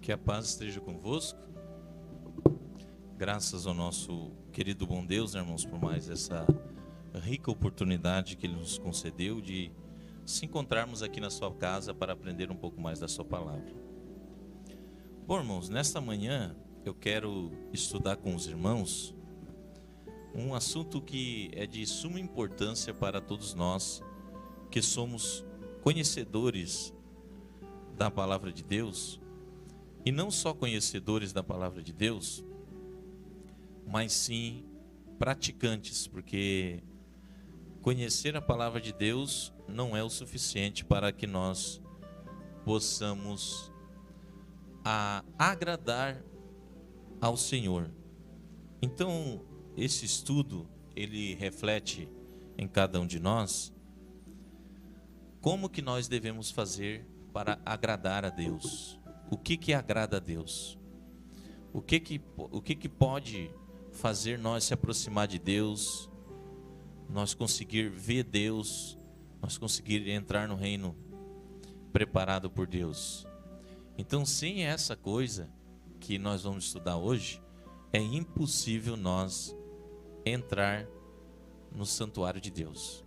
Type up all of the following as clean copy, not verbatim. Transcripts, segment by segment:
Que a paz esteja convosco. Graças ao nosso querido bom Deus, né, irmãos, por mais essa rica oportunidade que Ele nos concedeu de se encontrarmos aqui na sua casa para aprender um pouco mais da sua palavra. Bom, irmãos, nesta manhã eu quero estudar com os irmãos um assunto que é de suma importância para todos nós que somos conhecedores da palavra de Deus. E não só conhecedores da palavra de Deus, mas sim praticantes, porque conhecer a palavra de Deus não é o suficiente para que nós possamos agradar ao Senhor. Então, esse estudo, ele reflete em cada um de nós como que nós devemos fazer para agradar a Deus. O que agrada a Deus? O que pode fazer nós se aproximar de Deus, nós conseguir ver Deus, nós conseguir entrar no reino preparado por Deus? Então, sem essa coisa que nós vamos estudar hoje, é impossível nós entrar no santuário de Deus.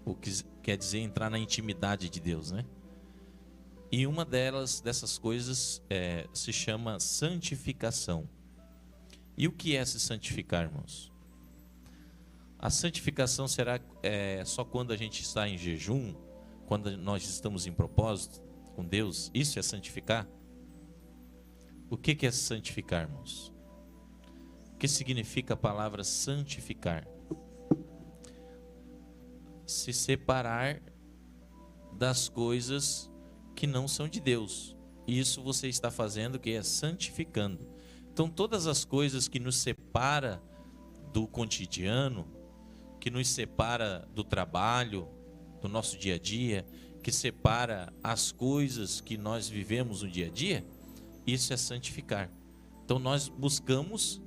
O que quer dizer entrar na intimidade de Deus, né? E uma dessas coisas se chama santificação. E o que é se santificar, irmãos? A santificação será só quando a gente está em jejum, quando nós estamos em propósito com Deus? Isso é santificar? O que é santificar, irmãos? O que significa a palavra santificar? Se separar das coisas que não são de Deus. Isso você está fazendo, que é santificando. Então, todas as coisas que nos separa do cotidiano, que nos separa do trabalho, do nosso dia a dia, que separa as coisas que nós vivemos no dia a dia, isso é santificar. Então, nós buscamos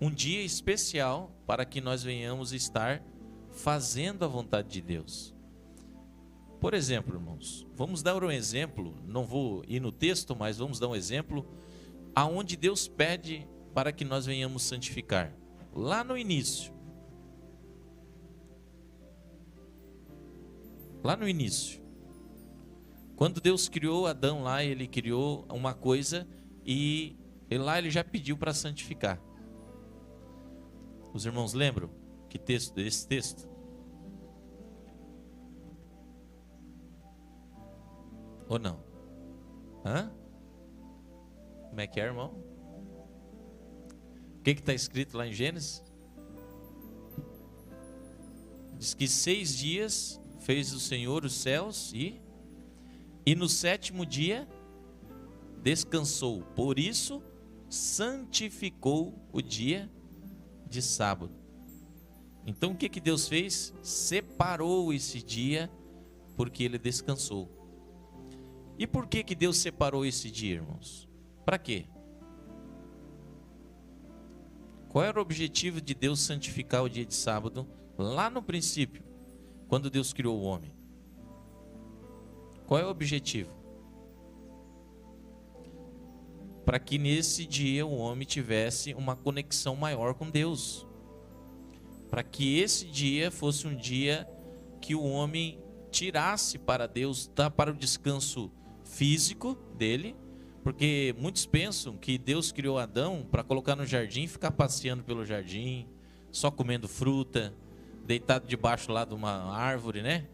um dia especial para que nós venhamos estar fazendo a vontade de Deus. Por exemplo, irmãos, vamos dar um exemplo, não vou ir no texto, mas vamos dar um exemplo aonde Deus pede para que nós venhamos santificar. Lá no início. Quando Deus criou Adão lá, Ele criou uma coisa e lá Ele já pediu para santificar. Os irmãos lembram que texto esse texto? Ou não? Como é que é, irmão? O que está escrito lá em Gênesis? Diz que 6 dias fez o Senhor os céus e no 7º dia descansou. Por isso santificou o dia de sábado. Então o que Deus fez? Separou esse dia porque Ele descansou. E por que Deus separou esse dia, irmãos? Para quê? Qual era o objetivo de Deus santificar o dia de sábado lá no princípio, quando Deus criou o homem? Qual é o objetivo? Para que nesse dia o homem tivesse uma conexão maior com Deus. Para que esse dia fosse um dia que o homem tirasse para Deus, para o descanso físico dele, porque muitos pensam que Deus criou Adão para colocar no jardim e ficar passeando pelo jardim, só comendo fruta, deitado debaixo lá de uma árvore, né?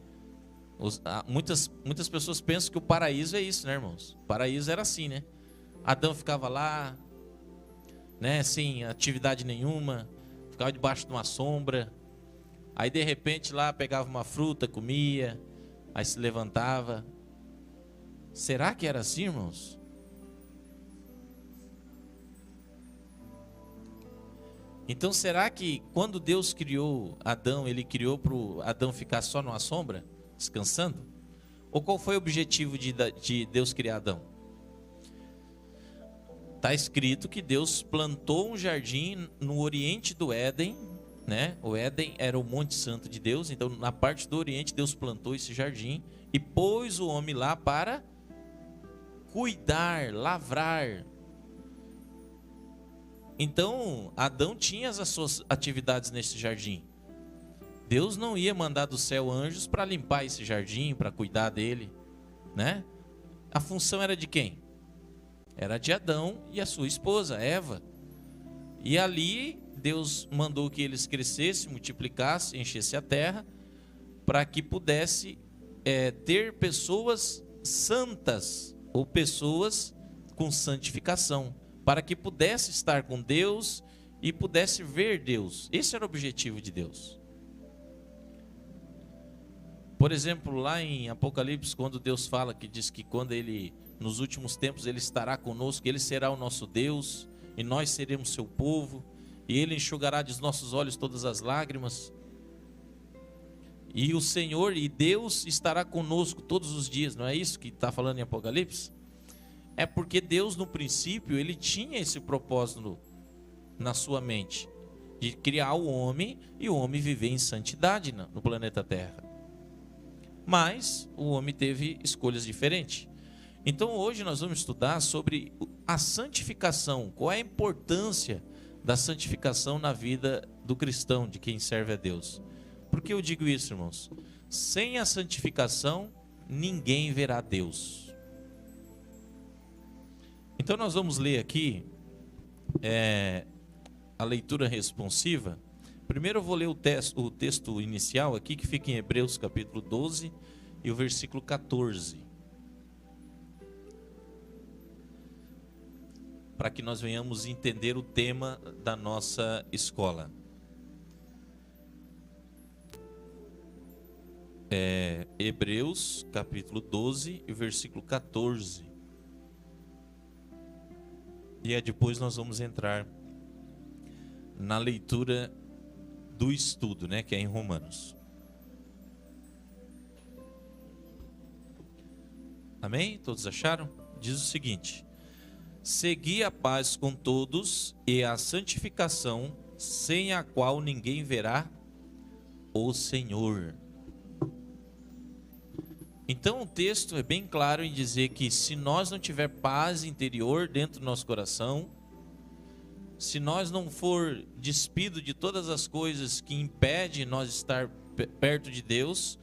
Muitas pessoas pensam que o paraíso é isso, né, irmãos? O paraíso era assim, né? Adão ficava lá, né, sem atividade nenhuma, ficava debaixo de uma sombra, aí de repente lá pegava uma fruta, comia, aí se levantava. Será que era assim, irmãos? Então, será que quando Deus criou Adão, Ele criou para o Adão ficar só numa sombra, descansando? Ou qual foi o objetivo de Deus criar Adão? Está escrito que Deus plantou um jardim no oriente do Éden, né? O Éden era o Monte Santo de Deus, então na parte do oriente Deus plantou esse jardim e pôs o homem lá para cuidar, lavrar. Então, Adão tinha as suas atividades nesse jardim. Deus não ia mandar do céu anjos para limpar esse jardim, para cuidar dele, né? A função era de quem? Era de Adão e a sua esposa, Eva. E ali Deus mandou que eles crescessem, multiplicassem, enchessem a terra, para que pudesse ter pessoas santas, ou pessoas com santificação, para que pudesse estar com Deus e pudesse ver Deus. Esse era o objetivo de Deus. Por exemplo, lá em Apocalipse, quando Deus fala, que diz que quando Ele, nos últimos tempos, Ele estará conosco, Ele será o nosso Deus, e nós seremos seu povo, e Ele enxugará dos nossos olhos todas as lágrimas. E o Senhor e Deus estará conosco todos os dias, não é isso que está falando em Apocalipse? É porque Deus, no princípio, Ele tinha esse propósito na sua mente, de criar o homem e o homem viver em santidade no planeta Terra. Mas o homem teve escolhas diferentes. Então hoje nós vamos estudar sobre a santificação, qual é a importância da santificação na vida do cristão, de quem serve a Deus. Por que eu digo isso, irmãos? Sem a santificação, ninguém verá Deus. Então nós vamos ler aqui a leitura responsiva. Primeiro eu vou ler o texto inicial aqui, que fica em Hebreus capítulo 12 e o versículo 14. Para que nós venhamos entender o tema da nossa escola. Hebreus capítulo 12 e o versículo 14. E depois nós vamos entrar na leitura do estudo, né, que é em Romanos. Amém? Todos acharam? Diz o seguinte: segui a paz com todos e a santificação, sem a qual ninguém verá o Senhor. Então o texto é bem claro em dizer que se nós não tiver paz interior dentro do nosso coração, se nós não for despido de todas as coisas que impedem nós estar perto de Deus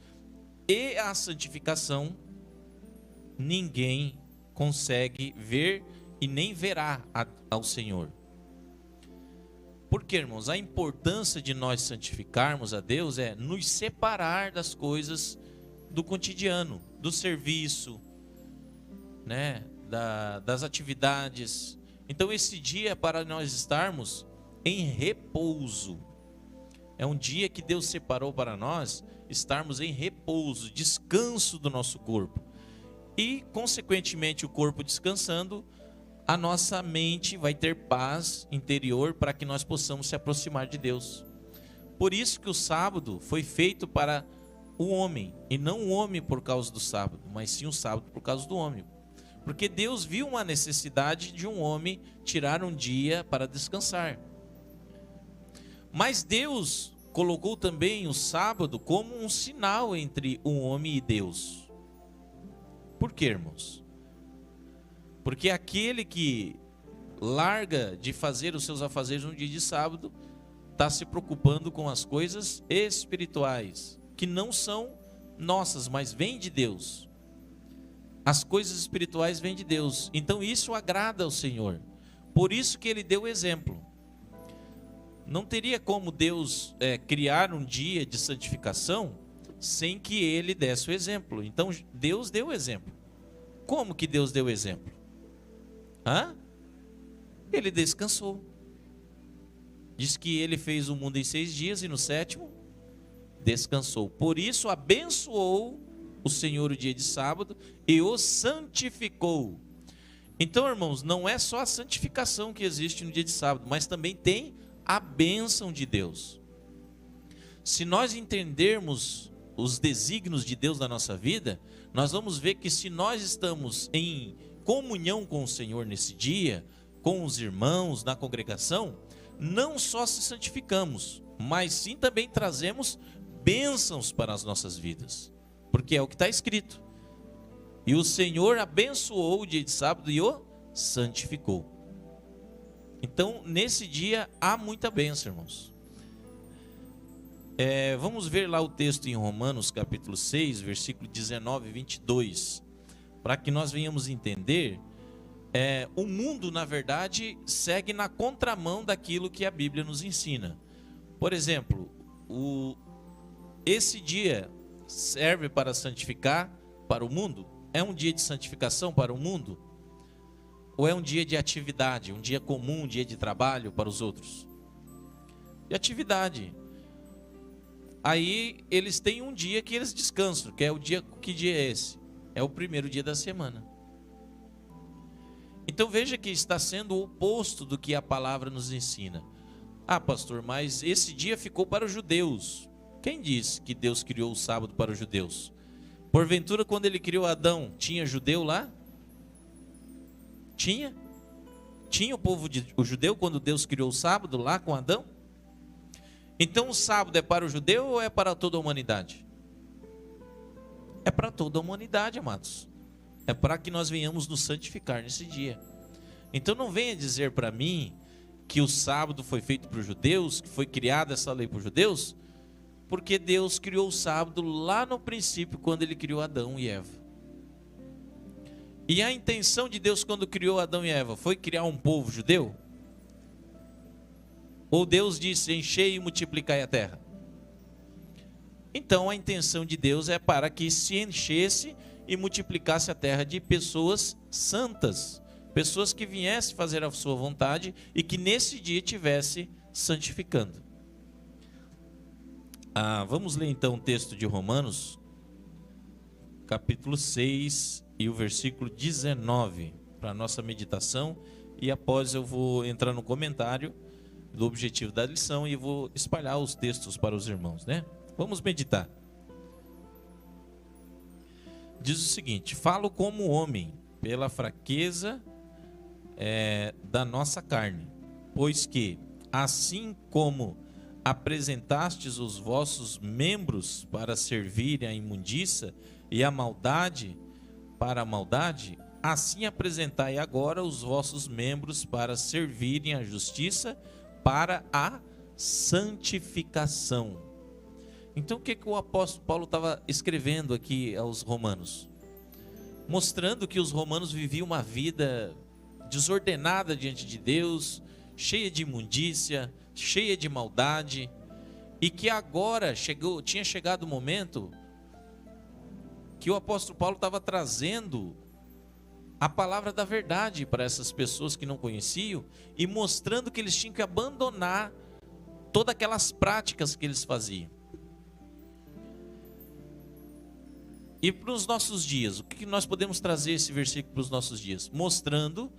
e a santificação, ninguém consegue ver e nem verá ao Senhor. Por quê, irmãos? A importância de nós santificarmos a Deus é nos separar das coisas do cotidiano, do serviço, né, das atividades. Então esse dia é para nós estarmos em repouso. É um dia que Deus separou para nós estarmos em repouso, descanso do nosso corpo. E, consequentemente, o corpo descansando, a nossa mente vai ter paz interior para que nós possamos se aproximar de Deus. Por isso que o sábado foi feito para o homem, e não o homem por causa do sábado, mas sim o sábado por causa do homem. Porque Deus viu uma necessidade de um homem tirar um dia para descansar. Mas Deus colocou também o sábado como um sinal entre o homem e Deus. Por quê, irmãos? Porque aquele que larga de fazer os seus afazeres no dia de sábado está se preocupando com as coisas espirituais, que não são nossas, mas vêm de Deus. As coisas espirituais vêm de Deus. Então isso agrada ao Senhor. Por isso que Ele deu o exemplo. Não teria como Deus criar um dia de santificação sem que Ele desse o exemplo. Então Deus deu o exemplo. Como que Deus deu o exemplo? Ele descansou. Diz que Ele fez o mundo em 6 dias e no 7º descansou. Por isso abençoou o Senhor o dia de sábado e o santificou. Então, irmãos, não é só a santificação que existe no dia de sábado, mas também tem a bênção de Deus. Se nós entendermos os desígnios de Deus na nossa vida, nós vamos ver que se nós estamos em comunhão com o Senhor nesse dia, com os irmãos na congregação, não só se santificamos, mas sim também trazemos bênçãos para as nossas vidas. Porque é o que está escrito: E o Senhor abençoou o dia de sábado e o santificou. Então, nesse dia, há muita bênção, irmãos. Vamos ver lá o texto em Romanos, capítulo 6, versículo 19 e 22. Para que nós venhamos entender, o mundo, na verdade, segue na contramão daquilo que a Bíblia nos ensina. Por exemplo, esse dia serve para santificar para o mundo? É um dia de santificação para o mundo? Ou é um dia de atividade, um dia comum, um dia de trabalho para os outros? De atividade. Aí eles têm um dia que eles descansam, que é o dia, que dia é esse? É o primeiro dia da semana. Então veja que está sendo o oposto do que a palavra nos ensina. Ah, pastor, mas esse dia ficou para os judeus. Quem disse que Deus criou o sábado para os judeus? Porventura, quando ele criou Adão, tinha judeu lá? Tinha? Tinha o judeu quando Deus criou o sábado lá com Adão? Então o sábado é para o judeu ou é para toda a humanidade? É para toda a humanidade, amados. É para que nós venhamos nos santificar nesse dia. Então não venha dizer para mim que o sábado foi feito para os judeus, que foi criada essa lei para os judeus, porque Deus criou o sábado lá no princípio, quando ele criou Adão e Eva. E a intenção de Deus quando criou Adão e Eva foi criar um povo judeu? Ou Deus disse, enchei e multiplicai a terra? Então a intenção de Deus é para que se enchesse e multiplicasse a terra de pessoas santas, pessoas que viessem fazer a sua vontade e que nesse dia estivesse santificando. Vamos ler então o texto de Romanos, capítulo 6 e o versículo 19, para a nossa meditação, e após eu vou entrar no comentário do objetivo da lição e vou espalhar os textos para os irmãos, né? Vamos meditar. Diz o seguinte: falo como homem, pela fraqueza da nossa carne, pois que, assim como apresentastes os vossos membros para servirem à imundícia e à maldade para a maldade, assim apresentai agora os vossos membros para servirem à justiça para a santificação. Então o que o apóstolo Paulo estava escrevendo aqui aos romanos? Mostrando que os romanos viviam uma vida desordenada diante de Deus, cheia de imundícia, cheia de maldade, e que agora tinha chegado o momento que o apóstolo Paulo estava trazendo a palavra da verdade para essas pessoas que não conheciam e mostrando que eles tinham que abandonar todas aquelas práticas que eles faziam. E para os nossos dias, o que nós podemos trazer esse versículo para os nossos dias? Mostrando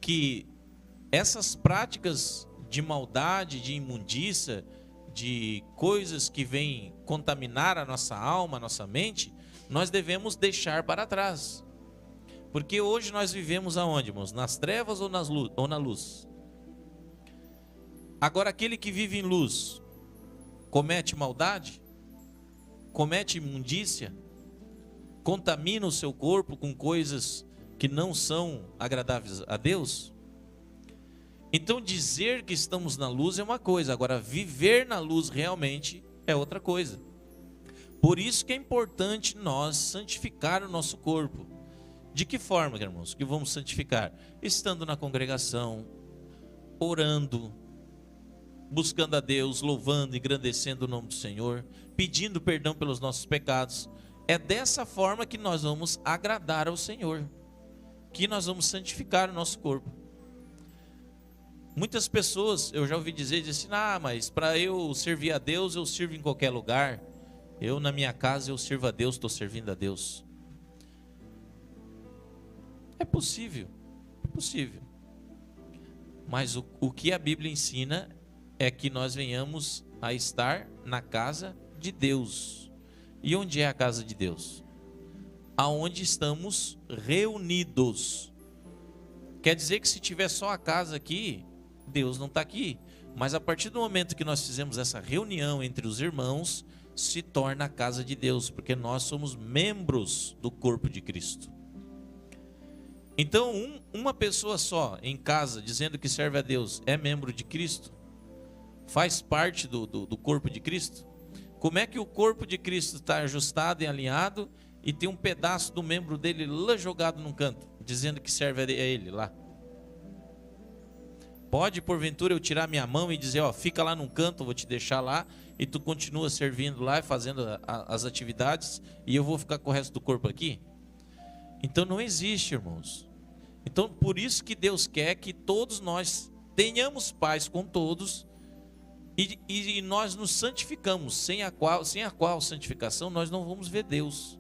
que essas práticas de maldade, de imundícia, de coisas que vêm contaminar a nossa alma, a nossa mente, nós devemos deixar para trás. Porque hoje nós vivemos aonde, irmãos? Nas trevas ou na luz? Agora, aquele que vive em luz, comete maldade? Comete imundícia? Contamina o seu corpo com coisas que não são agradáveis a Deus? Então dizer que estamos na luz é uma coisa, agora viver na luz realmente é outra coisa. Por isso que é importante nós santificar o nosso corpo. De que forma, irmãos, que vamos santificar? Estando na congregação, orando, buscando a Deus, louvando, engrandecendo o nome do Senhor, pedindo perdão pelos nossos pecados. É dessa forma que nós vamos agradar ao Senhor, que nós vamos santificar o nosso corpo. Muitas pessoas, eu já ouvi dizer assim, mas para eu servir a Deus, eu sirvo em qualquer lugar. Eu na minha casa, eu sirvo a Deus, estou servindo a Deus. É possível, é possível. Mas o que a Bíblia ensina é que nós venhamos a estar na casa de Deus. E onde é a casa de Deus? Aonde estamos reunidos. Quer dizer que se tiver só a casa aqui, Deus não está aqui. Mas a partir do momento que nós fizemos essa reunião entre os irmãos, se torna a casa de Deus, porque nós somos membros do corpo de Cristo. Então, uma pessoa só em casa, dizendo que serve a Deus, é membro de Cristo? Faz parte do corpo de Cristo? Como é que o corpo de Cristo está ajustado e alinhado e tem um pedaço do membro dele lá jogado num canto, dizendo que serve a ele lá? Pode, porventura, eu tirar minha mão e dizer, ó, fica lá num canto, eu vou te deixar lá, e tu continua servindo lá e fazendo as atividades, e eu vou ficar com o resto do corpo aqui? Então não existe, irmãos. Então por isso que Deus quer que todos nós tenhamos paz com todos, e nós nos santificamos, sem a qual santificação nós não vamos ver Deus.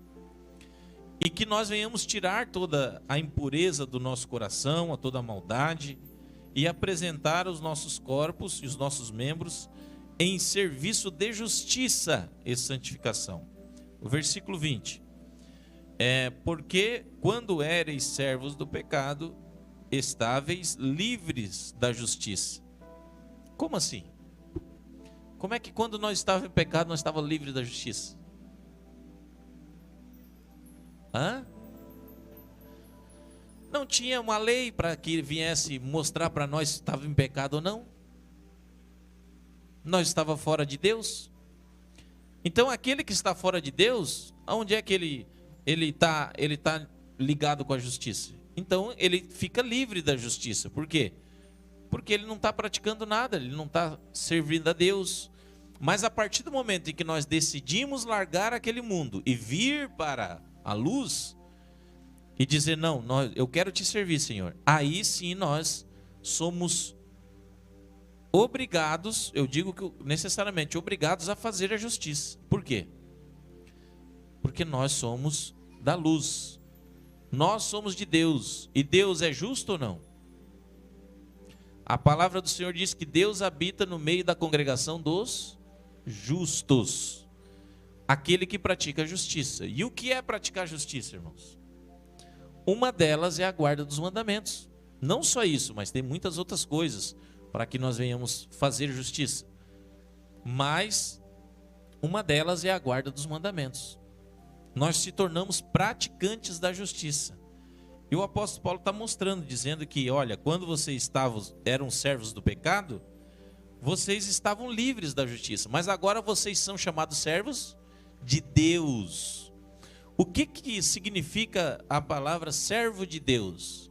E que nós venhamos tirar toda a impureza do nosso coração, a toda a maldade, e apresentar os nossos corpos e os nossos membros em serviço de justiça e santificação. O versículo 20. Porque quando éreis servos do pecado, estáveis livres da justiça. Como assim? Como é que quando nós estávamos em pecado, nós estávamos livres da justiça? Não tinha uma lei para que viesse mostrar para nós se estava em pecado ou não? Nós estávamos fora de Deus? Então aquele que está fora de Deus, aonde é que ele tá ligado com a justiça? Então ele fica livre da justiça. Por quê? Porque ele não está praticando nada, ele não está servindo a Deus. Mas a partir do momento em que nós decidimos largar aquele mundo e vir para a luz e dizer, não, eu quero te servir, Senhor, aí sim nós somos obrigados, eu digo que necessariamente obrigados a fazer a justiça. Por quê? Porque nós somos da luz, nós somos de Deus, e Deus é justo ou não? A palavra do Senhor diz que Deus habita no meio da congregação dos justos, aquele que pratica a justiça. E o que é praticar a justiça, irmãos? Uma delas é a guarda dos mandamentos. Não só isso, mas tem muitas outras coisas para que nós venhamos fazer justiça. Mas uma delas é a guarda dos mandamentos. Nós se tornamos praticantes da justiça. E o apóstolo Paulo está mostrando, dizendo que, olha, quando vocês eram servos do pecado, vocês estavam livres da justiça, mas agora vocês são chamados servos de Deus. O que significa a palavra servo de Deus?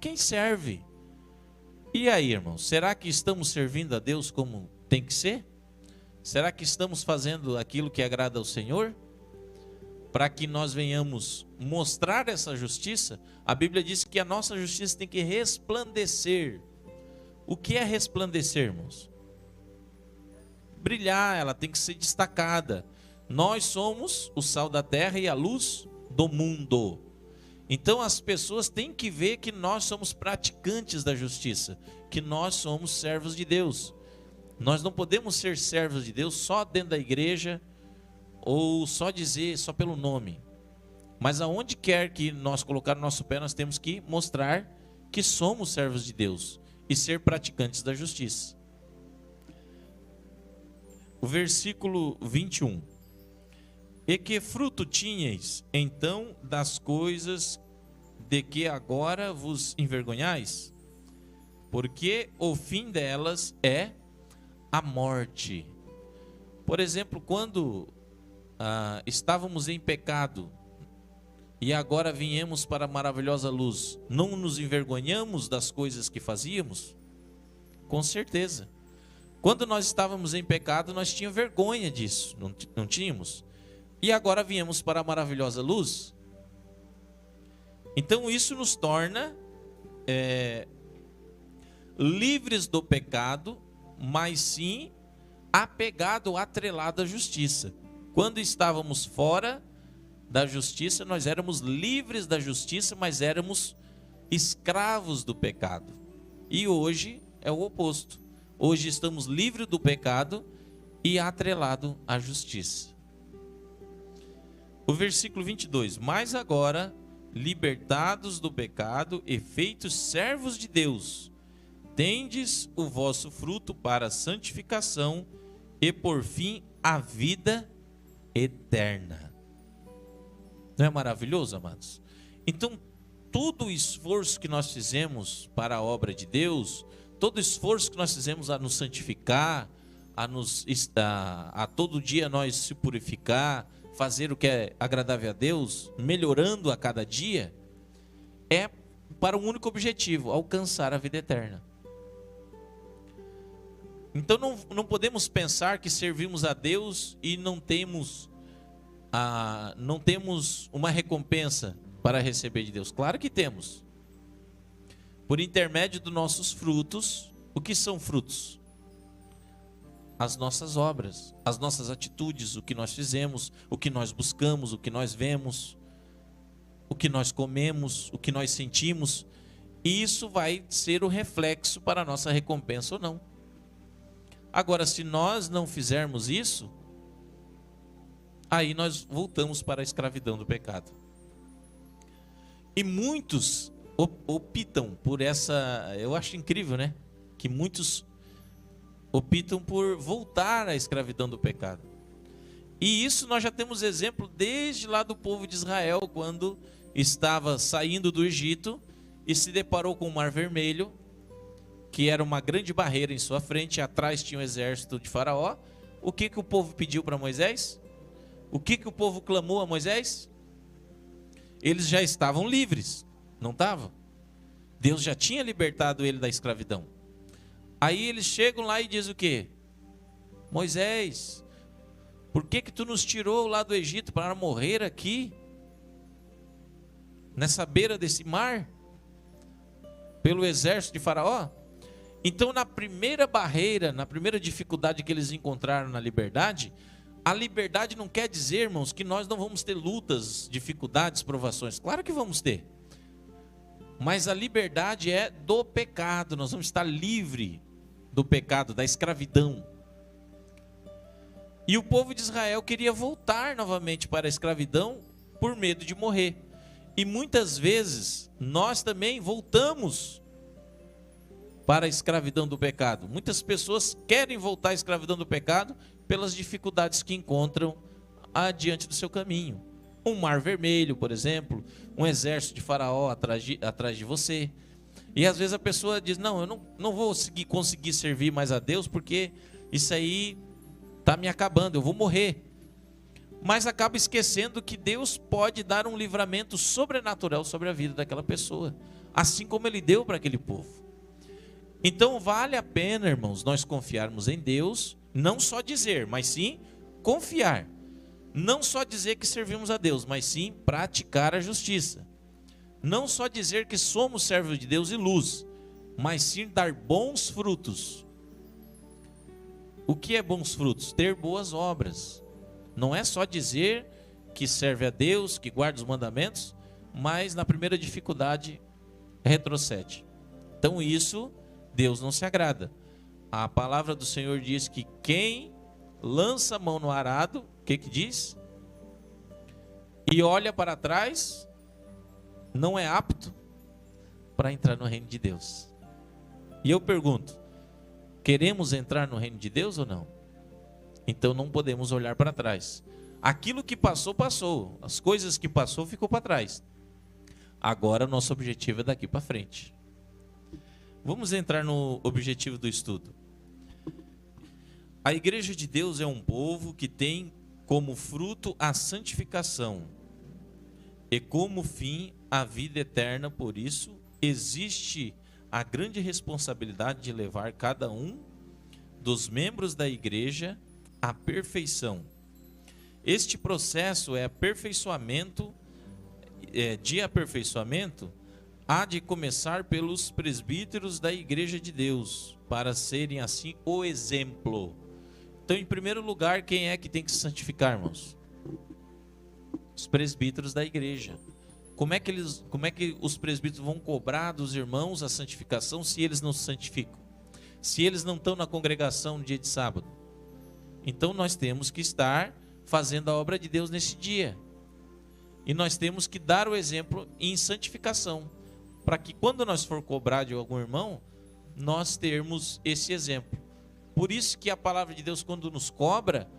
Quem serve? E aí, irmãos, será que estamos servindo a Deus como tem que ser? Será que estamos fazendo aquilo que agrada ao Senhor? Para que nós venhamos mostrar essa justiça, a Bíblia diz que a nossa justiça tem que resplandecer. O que é resplandecer, irmãos? Brilhar, ela tem que ser destacada. Nós somos o sal da terra e a luz do mundo. Então as pessoas têm que ver que nós somos praticantes da justiça, que nós somos servos de Deus. Nós não podemos ser servos de Deus só dentro da igreja, ou só dizer, só pelo nome. Mas aonde quer que nós colocar o nosso pé, nós temos que mostrar que somos servos de Deus e ser praticantes da justiça. O versículo 21. E que fruto tinhais, então, das coisas de que agora vos envergonhais? Porque o fim delas é a morte. Por exemplo, quando estávamos em pecado e agora viemos para a maravilhosa luz, não nos envergonhamos das coisas que fazíamos? Com certeza. Quando nós estávamos em pecado, nós tínhamos vergonha disso, não tínhamos? E agora viemos para a maravilhosa luz? Então isso nos torna livres do pecado, mas sim apegado, atrelado à justiça. Quando estávamos fora da justiça, nós éramos livres da justiça, mas éramos escravos do pecado. E hoje é o oposto. Hoje estamos livres do pecado e atrelado à justiça. O versículo 22. Mas agora, libertados do pecado e feitos servos de Deus, tendes o vosso fruto para a santificação e por fim a vida eterna. Não é maravilhoso, amados? Então, todo o esforço que nós fizemos para a obra de Deus, todo o esforço que nós fizemos a nos santificar, a todo dia nós se purificar, fazer o que é agradável a Deus, melhorando a cada dia, é para um único objetivo: alcançar a vida eterna. Então não podemos pensar que servimos a Deus e não temos uma recompensa para receber de Deus. Claro que temos. Por intermédio dos nossos frutos. O que são frutos? As nossas obras, as nossas atitudes, o que nós fizemos, o que nós buscamos, o que nós vemos, o que nós comemos, o que nós sentimos. E isso vai ser o reflexo para a nossa recompensa ou não. Agora, se nós não fizermos isso, aí nós voltamos para a escravidão do pecado. E muitos optam por essa... Eu acho incrível, né? Que muitos optam por voltar à escravidão do pecado. E isso nós já temos exemplo desde lá do povo de Israel, quando estava saindo do Egito e se deparou com o Mar Vermelho, que era uma grande barreira em sua frente, atrás tinha o exército de Faraó. O que o povo pediu para Moisés? O que o povo clamou a Moisés? Eles já estavam livres, não estavam? Deus já tinha libertado ele da escravidão. Aí eles chegam lá e dizem o quê? Moisés, por que tu nos tirou lá do Egito para morrer aqui? Nessa beira desse mar? Pelo exército de Faraó? Então, na primeira barreira, na primeira dificuldade que eles encontraram na liberdade, a liberdade não quer dizer, irmãos, que nós não vamos ter lutas, dificuldades, provações. Claro que vamos ter. Mas a liberdade é do pecado. Nós vamos estar livre do pecado, da escravidão. E o povo de Israel queria voltar novamente para a escravidão por medo de morrer. E muitas vezes nós também voltamos para a escravidão do pecado. Muitas pessoas querem voltar à escravidão do pecado pelas dificuldades que encontram adiante do seu caminho. Um mar vermelho, por exemplo, um exército de Faraó atrás de você. E às vezes a pessoa diz, não, eu não vou conseguir servir mais a Deus, porque isso aí está me acabando, eu vou morrer. Mas acaba esquecendo que Deus pode dar um livramento sobrenatural sobre a vida daquela pessoa, assim como Ele deu para aquele povo. Então vale a pena, irmãos, nós confiarmos em Deus, não só dizer, mas sim confiar. Não só dizer que servimos a Deus, mas sim praticar a justiça. Não só dizer que somos servos de Deus e luz, mas sim dar bons frutos. O que é bons frutos? Ter boas obras. Não é só dizer que serve a Deus, que guarda os mandamentos, mas na primeira dificuldade retrocede. Então isso, Deus não se agrada. A palavra do Senhor diz que quem lança a mão no arado, o que diz? E olha para trás, não é apto para entrar no reino de Deus. E eu pergunto, queremos entrar no reino de Deus ou não? Então não podemos olhar para trás. Aquilo que passou, passou. As coisas que passou, ficou para trás. Agora nosso objetivo é daqui para frente. Vamos entrar no objetivo do estudo. A igreja de Deus é um povo que tem como fruto a santificação e como fim a vida eterna. Por isso existe a grande responsabilidade de levar cada um dos membros da igreja à perfeição. Este processo de aperfeiçoamento há de começar pelos presbíteros da igreja de Deus, para serem assim o exemplo. Então, em primeiro lugar, quem é que tem que se santificar, irmãos? Os presbíteros da igreja. Como é que os presbíteros vão cobrar dos irmãos a santificação se eles não se santificam? Se eles não estão na congregação no dia de sábado? Então nós temos que estar fazendo a obra de Deus nesse dia. E nós temos que dar o exemplo em santificação, para que quando nós for cobrar de algum irmão, nós termos esse exemplo. Por isso que a palavra de Deus, quando nos cobra,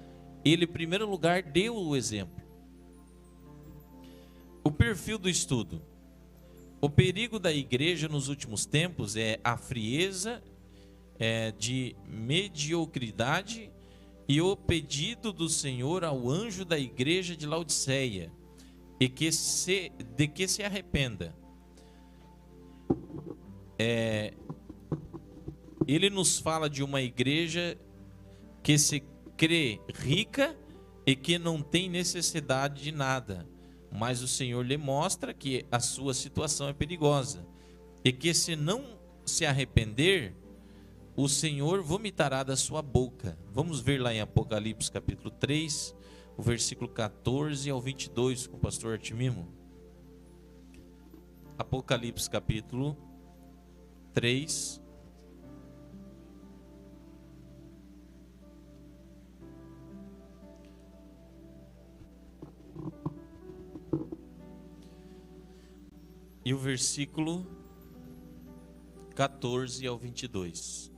Ele, em primeiro lugar, deu o exemplo. O perfil do estudo. O perigo da igreja nos últimos tempos é a frieza, de mediocridade, e o pedido do Senhor ao anjo da igreja de Laodiceia, de que se arrependa. Ele nos fala de uma igreja que se crê rica e que não tem necessidade de nada, mas o Senhor lhe mostra que a sua situação é perigosa e que, se não se arrepender, o Senhor vomitará da sua boca. Vamos ver lá em Apocalipse capítulo 3, o versículo 14 ao 22, com o pastor Artimimo. Apocalipse capítulo 3, e o versículo 14 ao 22.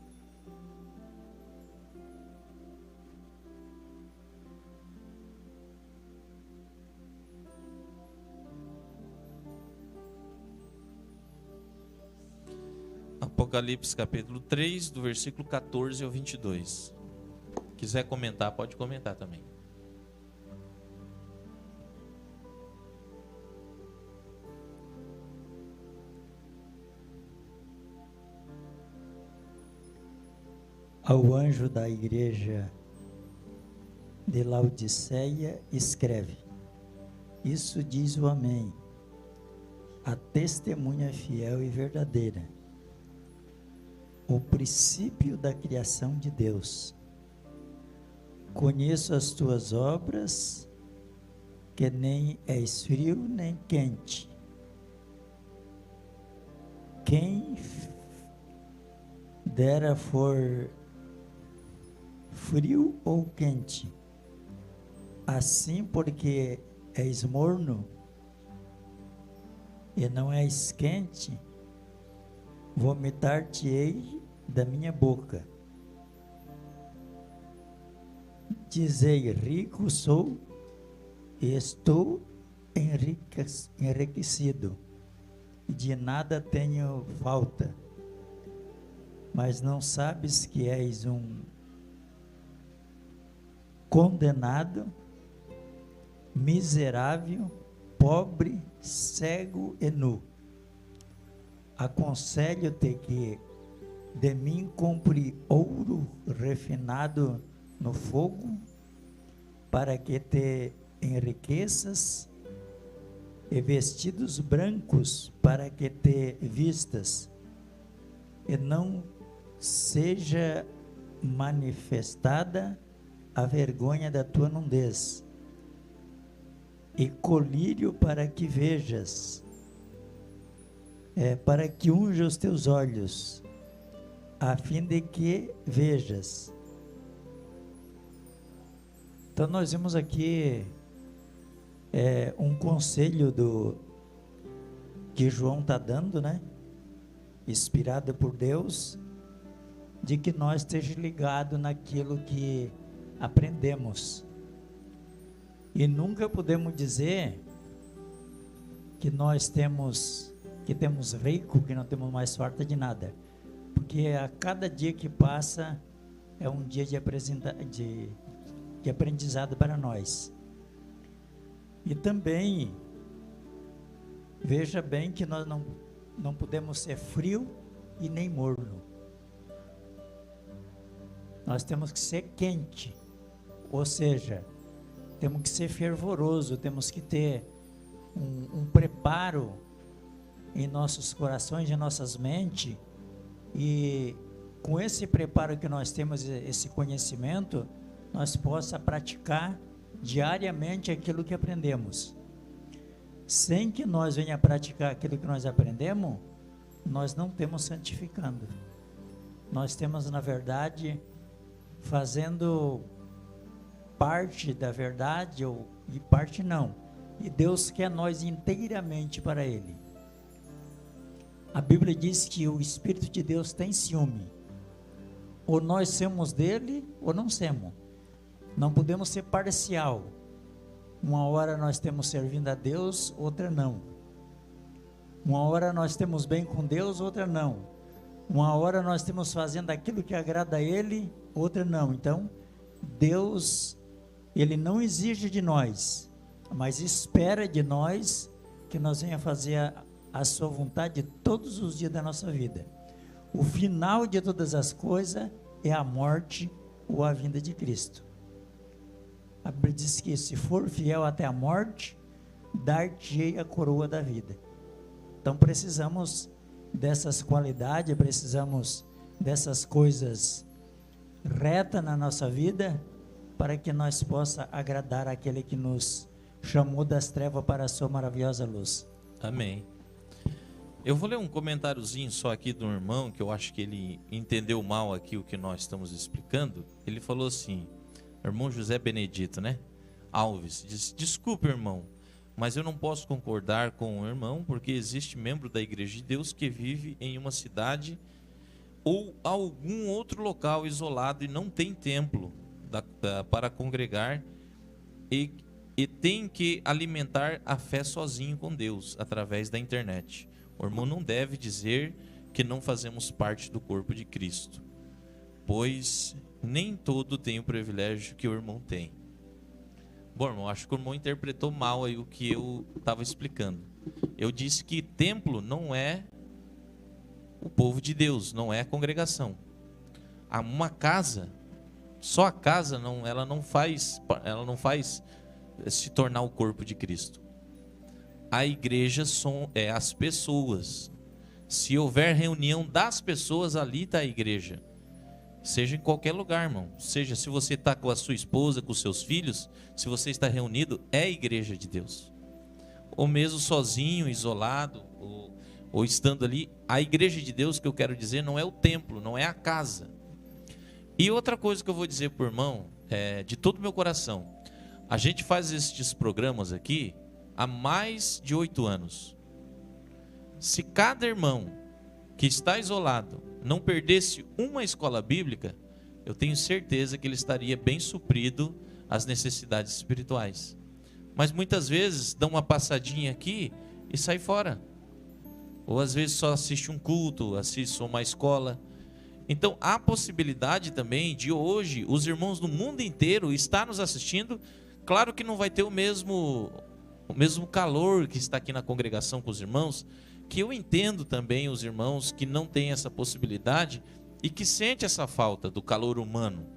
Apocalipse capítulo 3, do versículo 14 ao 22. Quiser comentar, pode comentar também. Ao anjo da igreja de Laodiceia escreve: isso diz o Amém, a testemunha fiel e verdadeira, o princípio da criação de Deus. Conheço as tuas obras, que nem és frio nem quente. Quem dera for frio ou quente. Assim, porque és morno e não és quente, vomitar-te-ei da minha boca. Dizei: rico sou e estou enriquecido, de nada tenho falta. Mas não sabes que és um condenado, miserável, pobre, cego e nu. Aconselho-te que de mim compre ouro refinado no fogo, para que te enriqueças, e vestidos brancos para que te vistas, e não seja manifestada a vergonha da tua nudez, e colírio para que vejas, para que unja os teus olhos, a fim de que vejas. Então nós vimos aqui um conselho que João está dando, né? Inspirado por Deus, de que nós esteja ligado naquilo que aprendemos. E nunca podemos dizer que nós temos rico, que não temos mais falta de nada, porque a cada dia que passa é um dia de aprendizado para nós. E também veja bem que nós não podemos ser frio e nem morno. Nós temos que ser quente, ou seja, temos que ser fervoroso, temos que ter um preparo em nossos corações, em nossas mentes, e com esse preparo que nós temos, esse conhecimento, nós possa praticar diariamente aquilo que aprendemos. Sem que nós venha praticar aquilo que nós aprendemos, nós não temos santificando. Nós temos, na verdade, fazendo parte da verdade e parte não. E Deus quer nós inteiramente para Ele. A Bíblia diz que o Espírito de Deus tem ciúme. Ou nós somos dele ou não somos. Não podemos ser parcial. Uma hora nós estamos servindo a Deus, outra não. Uma hora nós temos bem com Deus, outra não. Uma hora nós estamos fazendo aquilo que agrada a Ele, outra não. Então, Deus, Ele não exige de nós, mas espera de nós que nós venha fazer a sua vontade todos os dias da nossa vida. O final de todas as coisas é a morte ou a vinda de Cristo. A Bíblia diz que se for fiel até a morte, dar-te-ei a coroa da vida. Então precisamos dessas qualidades, precisamos dessas coisas retas na nossa vida, para que nós possa agradar aquele que nos chamou das trevas para a sua maravilhosa luz. Amém. Eu vou ler um comentáriozinho só aqui do irmão, que eu acho que ele entendeu mal aqui o que nós estamos explicando. Ele falou assim, irmão José Benedito, né? Alves, diz: desculpe, irmão, mas eu não posso concordar com o irmão, porque existe membro da Igreja de Deus que vive em uma cidade ou algum outro local isolado e não tem templo para congregar e tem que alimentar a fé sozinho com Deus, através da internet. O irmão não deve dizer que não fazemos parte do corpo de Cristo, pois nem todo tem o privilégio que o irmão tem. Bom, irmão, acho que o irmão interpretou mal aí o que eu estava explicando. Eu disse que templo não é o povo de Deus, não é a congregação. Uma casa, só a casa, ela não faz se tornar o corpo de Cristo. A igreja são as pessoas. Se houver reunião das pessoas, ali está a igreja. Seja em qualquer lugar, irmão. Seja se você está com a sua esposa, com os seus filhos, se você está reunido, é a igreja de Deus. Ou mesmo sozinho, isolado, ou estando ali, a igreja de Deus, que eu quero dizer, não é o templo, não é a casa. E outra coisa que eu vou dizer para o irmão, de todo o meu coração, a gente faz estes programas aqui há mais de 8 anos. Se cada irmão que está isolado não perdesse uma escola bíblica, eu tenho certeza que ele estaria bem suprido às necessidades espirituais. Mas muitas vezes dão uma passadinha aqui e sai fora. Ou às vezes só assiste um culto, assiste uma escola. Então há possibilidade também de hoje os irmãos do mundo inteiro estar nos assistindo. Claro que não vai ter o mesmo calor que está aqui na congregação com os irmãos, que eu entendo também os irmãos que não têm essa possibilidade e que sentem essa falta do calor humano.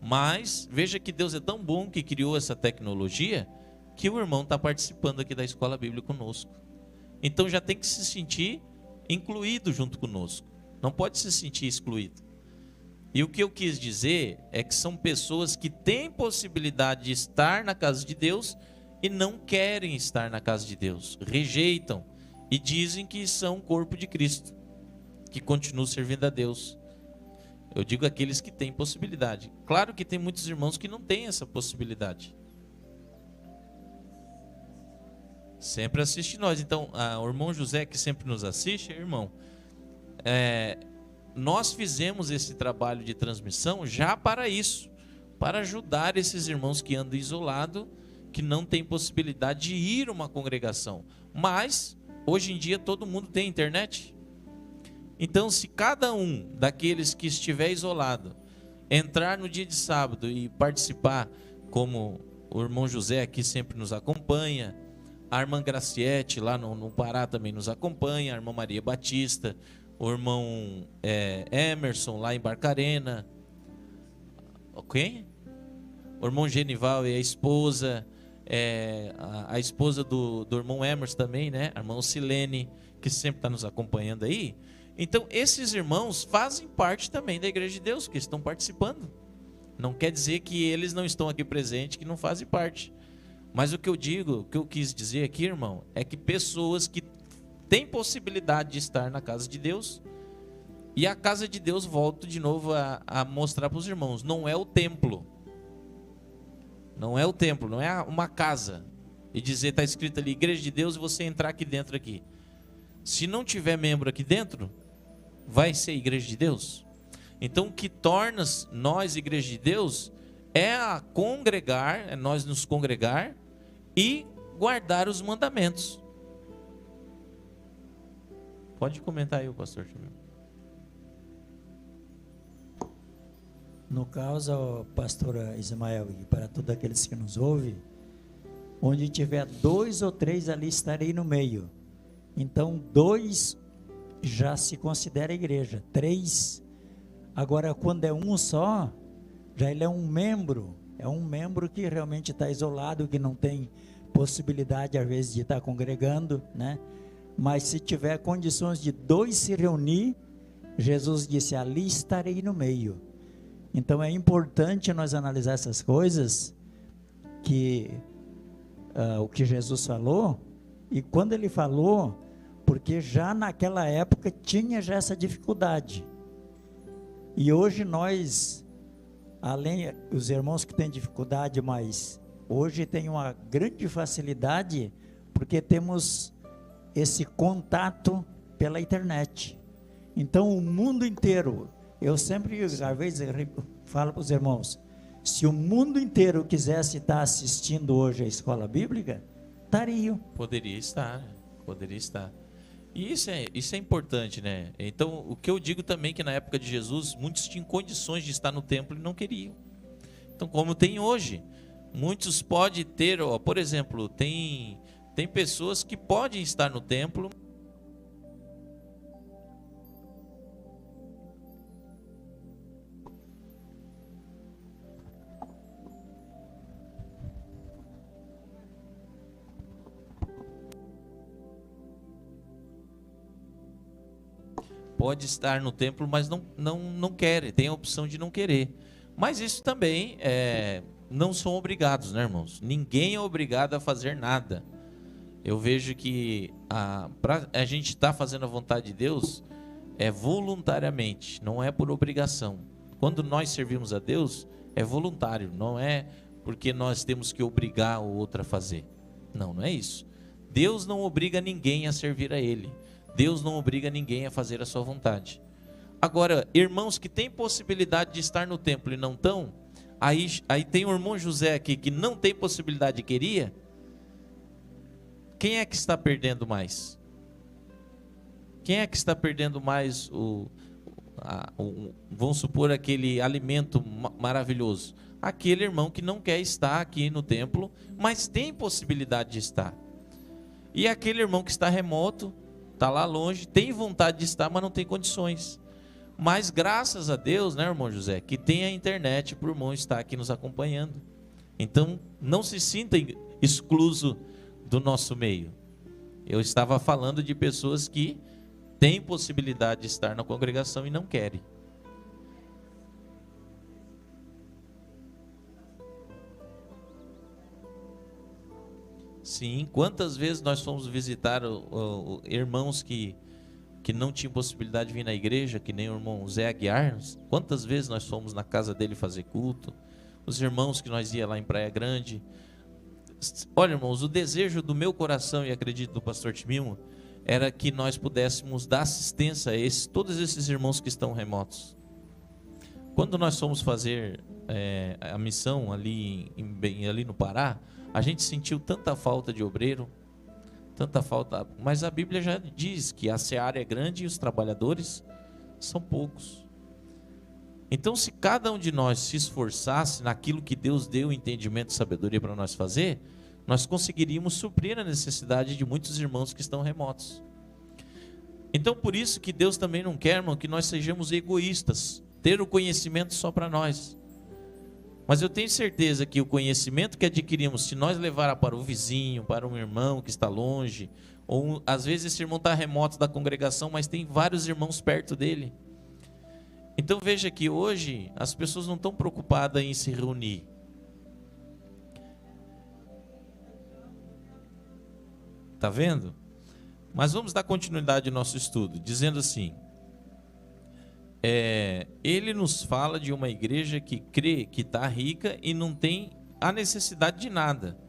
Mas veja que Deus é tão bom que criou essa tecnologia, que o irmão está participando aqui da escola bíblica conosco. Então já tem que se sentir incluído junto conosco, não pode se sentir excluído. E o que eu quis dizer é que são pessoas que têm possibilidade de estar na casa de Deus e não querem estar na casa de Deus, rejeitam e dizem que são o corpo de Cristo, que continuam servindo a Deus. Eu digo aqueles que têm possibilidade. Claro que tem muitos irmãos que não têm essa possibilidade. Sempre assiste nós. Então, o irmão José, que sempre nos assiste, irmão, nós fizemos esse trabalho de transmissão já para isso, para ajudar esses irmãos que andam isolados, que não tem possibilidade de ir a uma congregação. Mas hoje em dia todo mundo tem internet. Então, se cada um daqueles que estiver isolado entrar no dia de sábado e participar, como o irmão José aqui sempre nos acompanha, a irmã Graciete lá no Pará também nos acompanha, a irmã Maria Batista, o irmão Emerson lá em Barcarena, ok? O irmão Genival e a esposa, a esposa do irmão Emerson também, né? A irmã Silene, que sempre está nos acompanhando aí. Então, esses irmãos fazem parte também da Igreja de Deus, que estão participando. Não quer dizer que eles não estão aqui presentes, que não fazem parte. Mas o que eu digo, o que eu quis dizer aqui, irmão, é que pessoas que têm possibilidade de estar na casa de Deus, e a casa de Deus, volto de novo a mostrar para os irmãos, não é o templo. Não é o templo, não é uma casa. E dizer, está escrito ali, Igreja de Deus, e você entrar aqui dentro aqui. Se não tiver membro aqui dentro, vai ser Igreja de Deus? Então, o que torna nós, Igreja de Deus, é a congregar, é nós nos congregar e guardar os mandamentos. Pode comentar aí, o pastor Timil. No caso, pastora Ismael, e para todos aqueles que nos ouvem, onde tiver 2 ou 3 ali, estarei no meio. Então, 2 já se considera igreja. 3, agora quando é um só, já ele é um membro que realmente está isolado, que não tem possibilidade às vezes de estar congregando, né? Mas se tiver condições de 2 se reunir, Jesus disse, ali estarei no meio. Então é importante nós analisar essas coisas, que o que Jesus falou, e quando ele falou, porque já naquela época tinha já essa dificuldade. E hoje nós, além os irmãos que têm dificuldade, mas hoje tem uma grande facilidade, porque temos esse contato pela internet. Então o mundo inteiro, eu sempre, às vezes, falo para os irmãos, se o mundo inteiro quisesse estar assistindo hoje a escola bíblica, estariam. Poderia estar. E isso é importante, né? Então, o que eu digo também, que na época de Jesus, muitos tinham condições de estar no templo e não queriam. Então, como tem hoje, muitos podem ter, por exemplo, tem pessoas que podem estar no templo, mas não querem, tem a opção de não querer. Mas isso também não são obrigados, né, irmãos? Ninguém é obrigado a fazer nada. Eu vejo que para a gente estar fazendo a vontade de Deus é voluntariamente, não é por obrigação. Quando nós servimos a Deus, é voluntário, não é porque nós temos que obrigar o outro a fazer. Não é isso. Deus não obriga ninguém a servir a Ele. Deus não obriga ninguém a fazer a sua vontade. Agora, irmãos que têm possibilidade de estar no templo e não estão, aí tem o irmão José aqui que não tem possibilidade e queria. Quem é que está perdendo mais? Quem é que está perdendo mais vamos supor, aquele alimento maravilhoso? Aquele irmão que não quer estar aqui no templo, mas tem possibilidade de estar. E aquele irmão que está remoto, está lá longe, tem vontade de estar, mas não tem condições. Mas graças a Deus, né, irmão José, que tem a internet para o irmão estar aqui nos acompanhando. Então, não se sinta excluso do nosso meio. Eu estava falando de pessoas que têm possibilidade de estar na congregação e não querem. Sim, quantas vezes nós fomos visitar irmãos que não tinham possibilidade de vir na igreja, que nem o irmão Zé Aguiar. Quantas vezes nós fomos na casa dele fazer culto? Os irmãos que nós ia lá em Praia Grande. Olha, irmãos, o desejo do meu coração, e acredito do pastor Timimo, era que nós pudéssemos dar assistência a todos esses irmãos que estão remotos. Quando nós fomos fazer a missão ali no Pará, a gente sentiu tanta falta de obreiro, tanta falta, mas a Bíblia já diz que a seara é grande e os trabalhadores são poucos. Então, se cada um de nós se esforçasse naquilo que Deus deu entendimento e sabedoria para nós fazer, nós conseguiríamos suprir a necessidade de muitos irmãos que estão remotos. Então, por isso que Deus também não quer, irmão, que nós sejamos egoístas, ter o conhecimento só para nós. Mas eu tenho certeza que o conhecimento que adquirimos, se nós levar para o vizinho, para um irmão que está longe, ou às vezes esse irmão está remoto da congregação, mas tem vários irmãos perto dele. Então veja que hoje as pessoas não estão preocupadas em se reunir. Está vendo? Mas vamos dar continuidade ao nosso estudo, dizendo assim: ele nos fala de uma igreja que crê que está rica e não tem a necessidade de nada,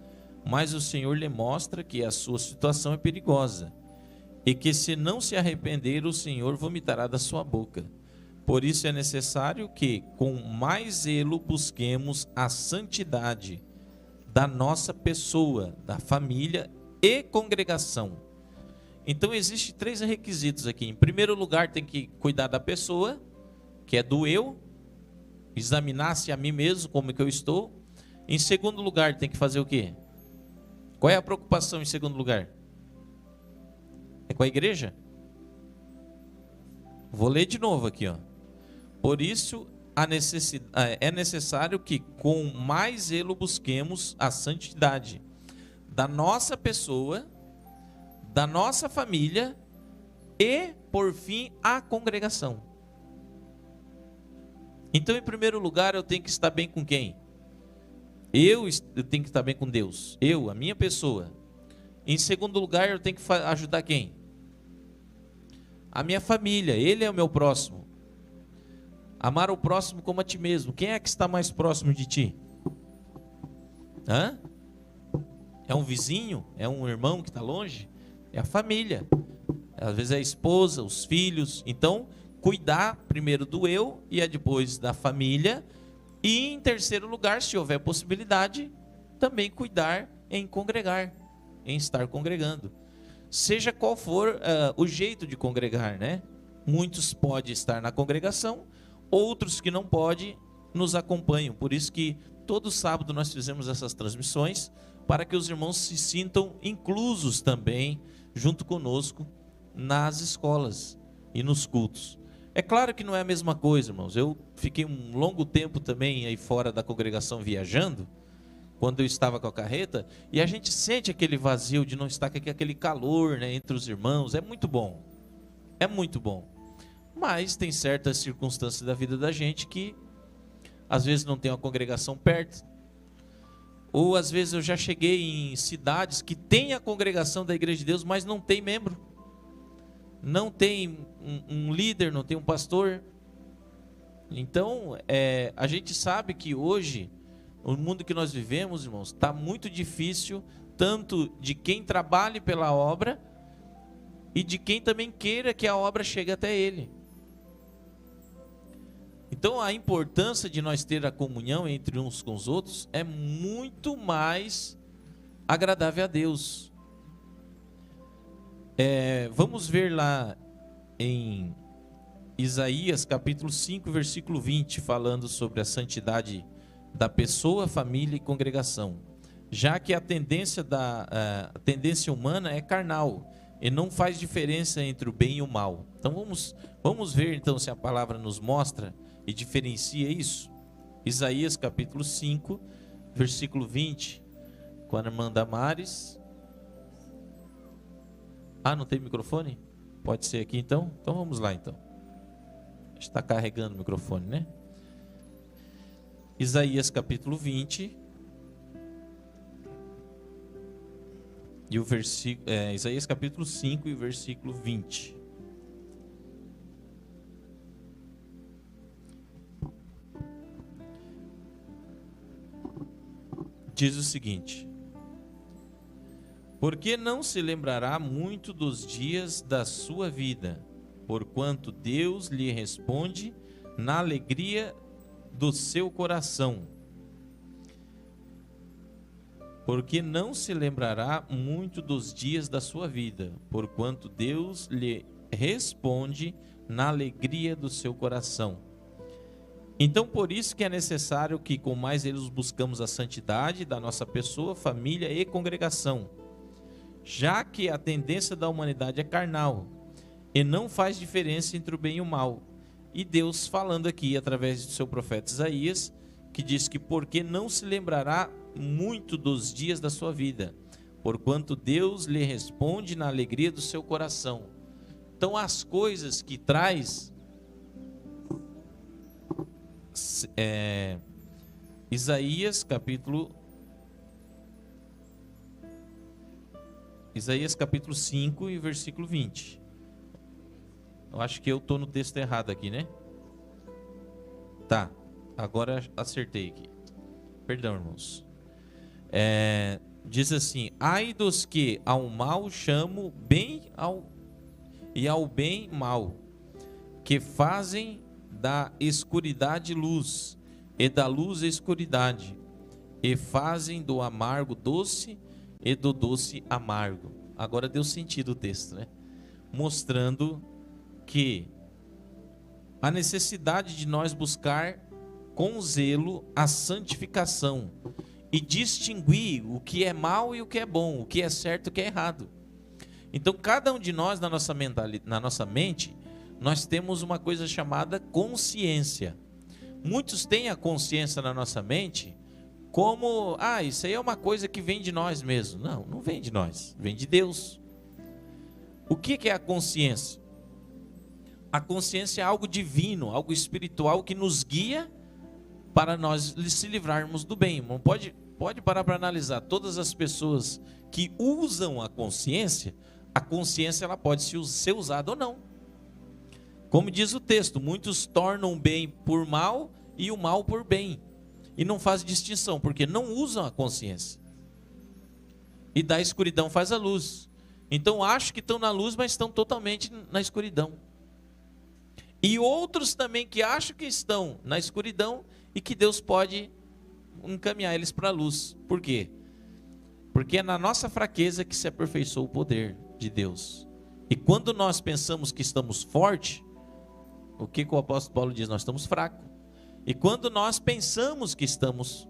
mas o Senhor lhe mostra que a sua situação é perigosa e que, se não se arrepender, o Senhor vomitará da sua boca. Por isso é necessário que, com mais zelo, busquemos a santidade da nossa pessoa, da família e congregação. Então, existem 3 requisitos aqui. Em primeiro lugar, tem que cuidar da pessoa, que é do eu, examinar-se a mim mesmo, como é que eu estou. Em segundo lugar, tem que fazer o quê? Qual é a preocupação em segundo lugar? É com a igreja? Vou ler de novo aqui, ó. Por isso, é necessário que com mais zelo busquemos a santidade da nossa pessoa, da nossa família e, por fim, a congregação. Então, em primeiro lugar, eu tenho que estar bem com quem? Eu tenho que estar bem com Deus. Eu, a minha pessoa. Em segundo lugar, eu tenho que ajudar quem? A minha família. Ele é o meu próximo. Amar o próximo como a ti mesmo. Quem é que está mais próximo de ti? Hã? É um vizinho? É um irmão que está longe? É a família. Às vezes é a esposa, os filhos. Então, cuidar primeiro do eu e depois da família. E em terceiro lugar, se houver possibilidade, também cuidar em congregar, em estar congregando. Seja qual for o jeito de congregar, né? Muitos podem estar na congregação, outros que não podem nos acompanham. Por isso que todo sábado nós fizemos essas transmissões, para que os irmãos se sintam inclusos também, junto conosco, nas escolas e nos cultos. É claro que não é a mesma coisa, irmãos. Eu fiquei um longo tempo também aí fora da congregação viajando, quando eu estava com a carreta, e a gente sente aquele vazio de não estar com aquele calor, né, entre os irmãos. É muito bom. É muito bom. Mas tem certas circunstâncias da vida da gente que às vezes não tem uma congregação perto. Ou às vezes eu já cheguei em cidades que tem a congregação da Igreja de Deus, mas não tem membro. Não tem um líder, não tem um pastor. Então, a gente sabe que hoje, o mundo que nós vivemos, irmãos, está muito difícil, tanto de quem trabalhe pela obra e de quem também queira que a obra chegue até ele. Então, a importância de nós ter a comunhão entre uns com os outros é muito mais agradável a Deus. Vamos ver lá em Isaías capítulo 5, versículo 20, falando sobre a santidade da pessoa, família e congregação. Já que a tendência humana é carnal e não faz diferença entre o bem e o mal. Então vamos ver então se a palavra nos mostra e diferencia isso. Isaías capítulo 5, versículo 20, com a irmã Damares. Não tem microfone? Pode ser aqui então? Então vamos lá então. Está carregando o microfone, né? Isaías capítulo 20. E o versículo, Isaías capítulo 5 e o versículo 20. Diz o seguinte: porque não se lembrará muito dos dias da sua vida, porquanto Deus lhe responde na alegria do seu coração. Porque não se lembrará muito dos dias da sua vida, porquanto Deus lhe responde na alegria do seu coração. Então, por isso que é necessário que com mais eles buscamos a santidade da nossa pessoa, família e congregação, já que a tendência da humanidade é carnal e não faz diferença entre o bem e o mal. E Deus falando aqui através do seu profeta Isaías, que diz que porque não se lembrará muito dos dias da sua vida, porquanto Deus lhe responde na alegria do seu coração. Então as coisas que traz Isaías capítulo 5 e versículo 20. Eu acho que eu estou no texto errado aqui, né? Tá, agora acertei aqui. Perdão, irmãos. Diz assim: ai dos que ao mal chamo bem e ao bem mal, que fazem da escuridade luz e da luz escuridade, e fazem do amargo doce e do doce amargo. agora deu sentido o texto, né? Mostrando que a necessidade de nós buscar com zelo a santificação e distinguir o que é mal e o que é bom, o que é certo e o que é errado. Então, cada um de nós, na nossa mente, nós temos uma coisa chamada consciência. Muitos têm a consciência na nossa mente como, isso aí é uma coisa que vem de nós mesmos. Não, não vem de nós, vem de Deus. O que é a consciência? A consciência é algo divino, algo espiritual que nos guia para nós se livrarmos do bem. Não pode parar para analisar. Todas as pessoas que usam a consciência ela pode ser usada ou não. Como diz o texto, muitos tornam o bem por mal e o mal por bem. E não fazem distinção, porque não usam a consciência. E da escuridão faz a luz. Então acham que estão na luz, mas estão totalmente na escuridão. E outros também que acham que estão na escuridão e que Deus pode encaminhar eles para a luz. Por quê? Porque é na nossa fraqueza que se aperfeiçoa o poder de Deus. E quando nós pensamos que estamos fortes, o que o apóstolo Paulo diz? Nós estamos fracos. E quando nós pensamos que estamos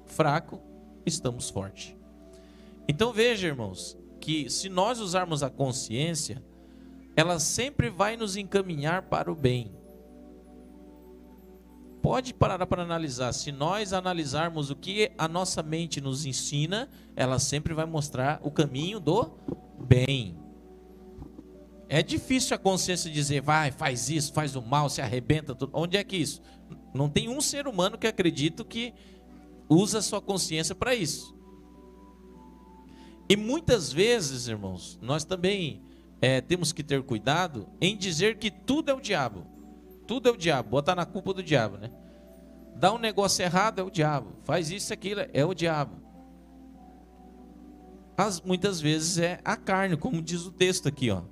fracos, estamos fortes. Então veja, irmãos, que se nós usarmos a consciência, ela sempre vai nos encaminhar para o bem. Pode parar para analisar. Se nós analisarmos o que a nossa mente nos ensina, ela sempre vai mostrar o caminho do bem. É difícil a consciência dizer, faz isso, faz o mal, se arrebenta tudo. Onde é que isso? Não tem um ser humano que acredita que usa a sua consciência para isso. E muitas vezes, irmãos, nós também temos que ter cuidado em dizer que tudo é o diabo. Tudo é o diabo, botar na culpa do diabo, né? Dá um negócio errado, é o diabo. Faz isso, aquilo, é o diabo. Muitas vezes é a carne, como diz o texto aqui, ó.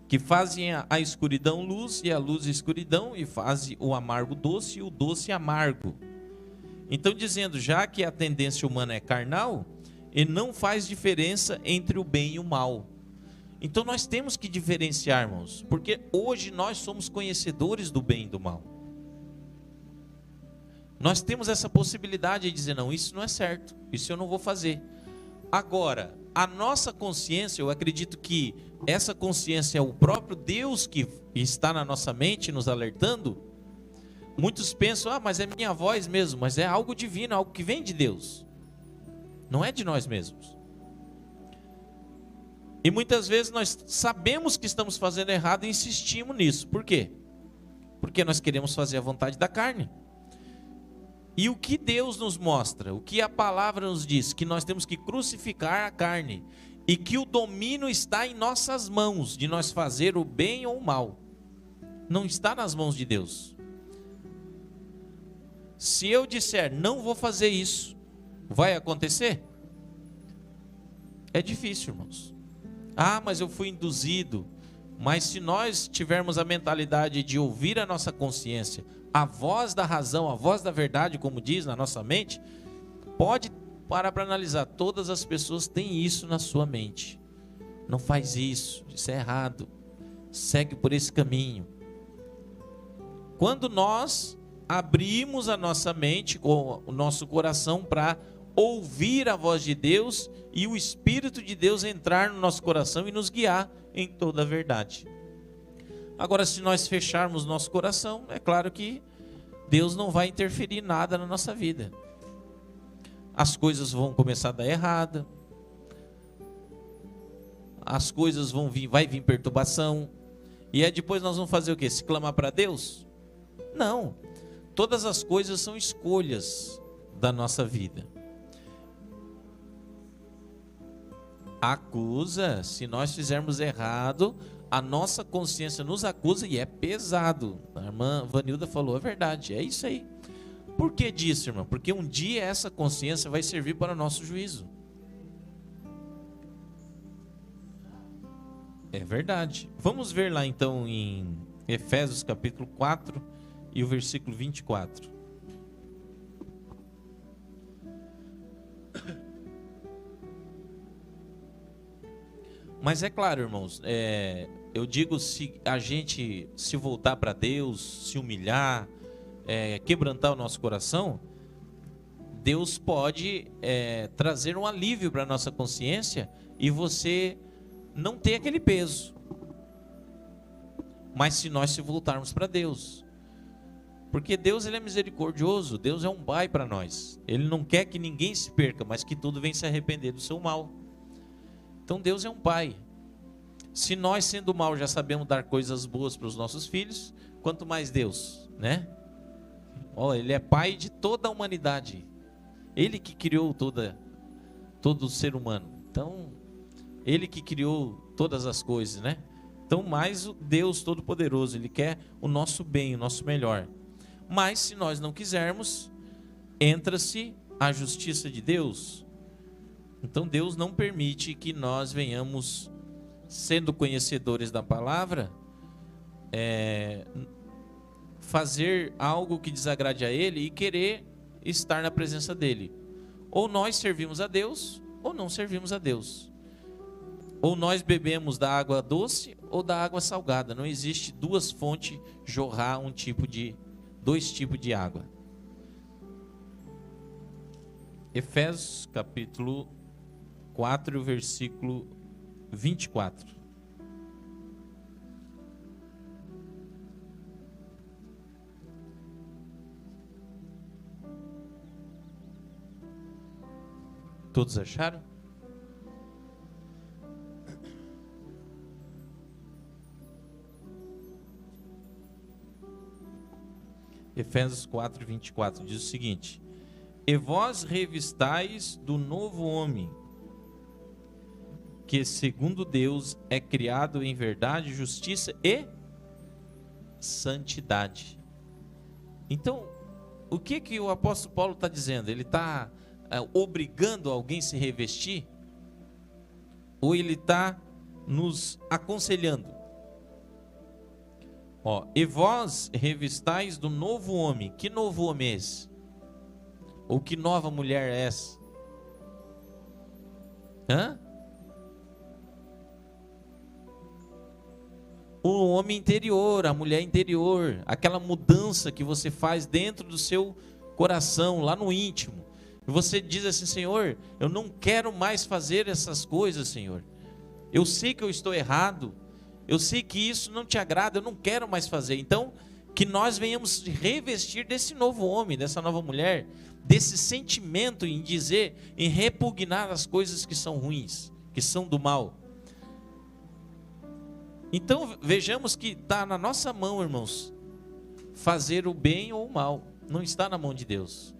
Que fazem a escuridão luz e a luz escuridão, e fazem o amargo doce e o doce amargo. Então dizendo, já que a tendência humana é carnal, e não faz diferença entre o bem e o mal. Então nós temos que diferenciar, irmãos, porque hoje nós somos conhecedores do bem e do mal. Nós temos essa possibilidade de dizer, não, isso não é certo, isso eu não vou fazer. Agora, a nossa consciência, eu acredito que essa consciência é o próprio Deus que está na nossa mente nos alertando. Muitos pensam, mas é minha voz mesmo, mas é algo divino, algo que vem de Deus. Não é de nós mesmos. E muitas vezes nós sabemos que estamos fazendo errado e insistimos nisso. Por quê? Porque nós queremos fazer a vontade da carne. E o que Deus nos mostra, o que a palavra nos diz, que nós temos que crucificar a carne e que o domínio está em nossas mãos, de nós fazer o bem ou o mal. Não está nas mãos de Deus. Se eu disser, não vou fazer isso, vai acontecer? É difícil, irmãos. Mas eu fui induzido. Mas se nós tivermos a mentalidade de ouvir a nossa consciência, a voz da razão, a voz da verdade, como diz na nossa mente, pode parar para analisar. Todas as pessoas têm isso na sua mente. Não faz isso, isso é errado. Segue por esse caminho. Quando nós abrimos a nossa mente, o nosso coração para ouvir a voz de Deus e o Espírito de Deus entrar no nosso coração e nos guiar em toda a verdade. Agora, se nós fecharmos nosso coração, é claro que Deus não vai interferir nada na nossa vida. As coisas vão começar a dar errada. As coisas vai vir perturbação. E aí depois nós vamos fazer o quê? Se clamar para Deus? Não. Todas as coisas são escolhas da nossa vida. Acusa, se nós fizermos errado, a nossa consciência nos acusa e é pesado. A irmã Vanilda falou a verdade, é isso aí. Por que disso, irmão? Porque um dia essa consciência vai servir para o nosso juízo. É verdade. Vamos ver lá então em Efésios capítulo 4 e o versículo 24. Mas é claro, irmãos, eu digo, se a gente se voltar para Deus, se humilhar, quebrantar o nosso coração, Deus pode trazer um alívio para a nossa consciência e você não ter aquele peso. Mas se nós se voltarmos para Deus, porque Deus, ele é misericordioso, Deus é um pai para nós. Ele não quer que ninguém se perca, mas que todo venha se arrepender do seu mal. Então Deus é um pai. Se nós, sendo mal, já sabemos dar coisas boas para os nossos filhos, quanto mais Deus, né? Ele é pai de toda a humanidade. Ele que criou todo ser humano. Então, ele que criou todas as coisas, né? Então, mais o Deus Todo-Poderoso, ele quer o nosso bem, o nosso melhor. Mas, se nós não quisermos, entra-se a justiça de Deus. Então, Deus não permite que nós venhamos, sendo conhecedores da palavra, fazer algo que desagrade a Ele e querer estar na presença dEle. Ou nós servimos a Deus, ou não servimos a Deus. Ou nós bebemos da água doce ou da água salgada. Não existe duas fontes jorrar dois tipos de água. Efésios capítulo 4, versículo 24. Todos acharam? Efésios 4, 24 diz o seguinte: e vós revistais do novo homem, que segundo Deus é criado em verdade, justiça e santidade. Então, o que o apóstolo Paulo está dizendo? Ele está obrigando alguém a se revestir? Ou ele está nos aconselhando? E vós revistais do novo homem. Que novo homem é esse? Ou que nova mulher é essa? O homem interior, a mulher interior, aquela mudança que você faz dentro do seu coração, lá no íntimo. E você diz assim: Senhor, eu não quero mais fazer essas coisas, Senhor. Eu sei que eu estou errado. Eu sei que isso não te agrada, eu não quero mais fazer. Então, que nós venhamos revestir desse novo homem, dessa nova mulher, desse sentimento em repugnar as coisas que são ruins, que são do mal. Então, vejamos que está na nossa mão, irmãos, fazer o bem ou o mal. Não está na mão de Deus.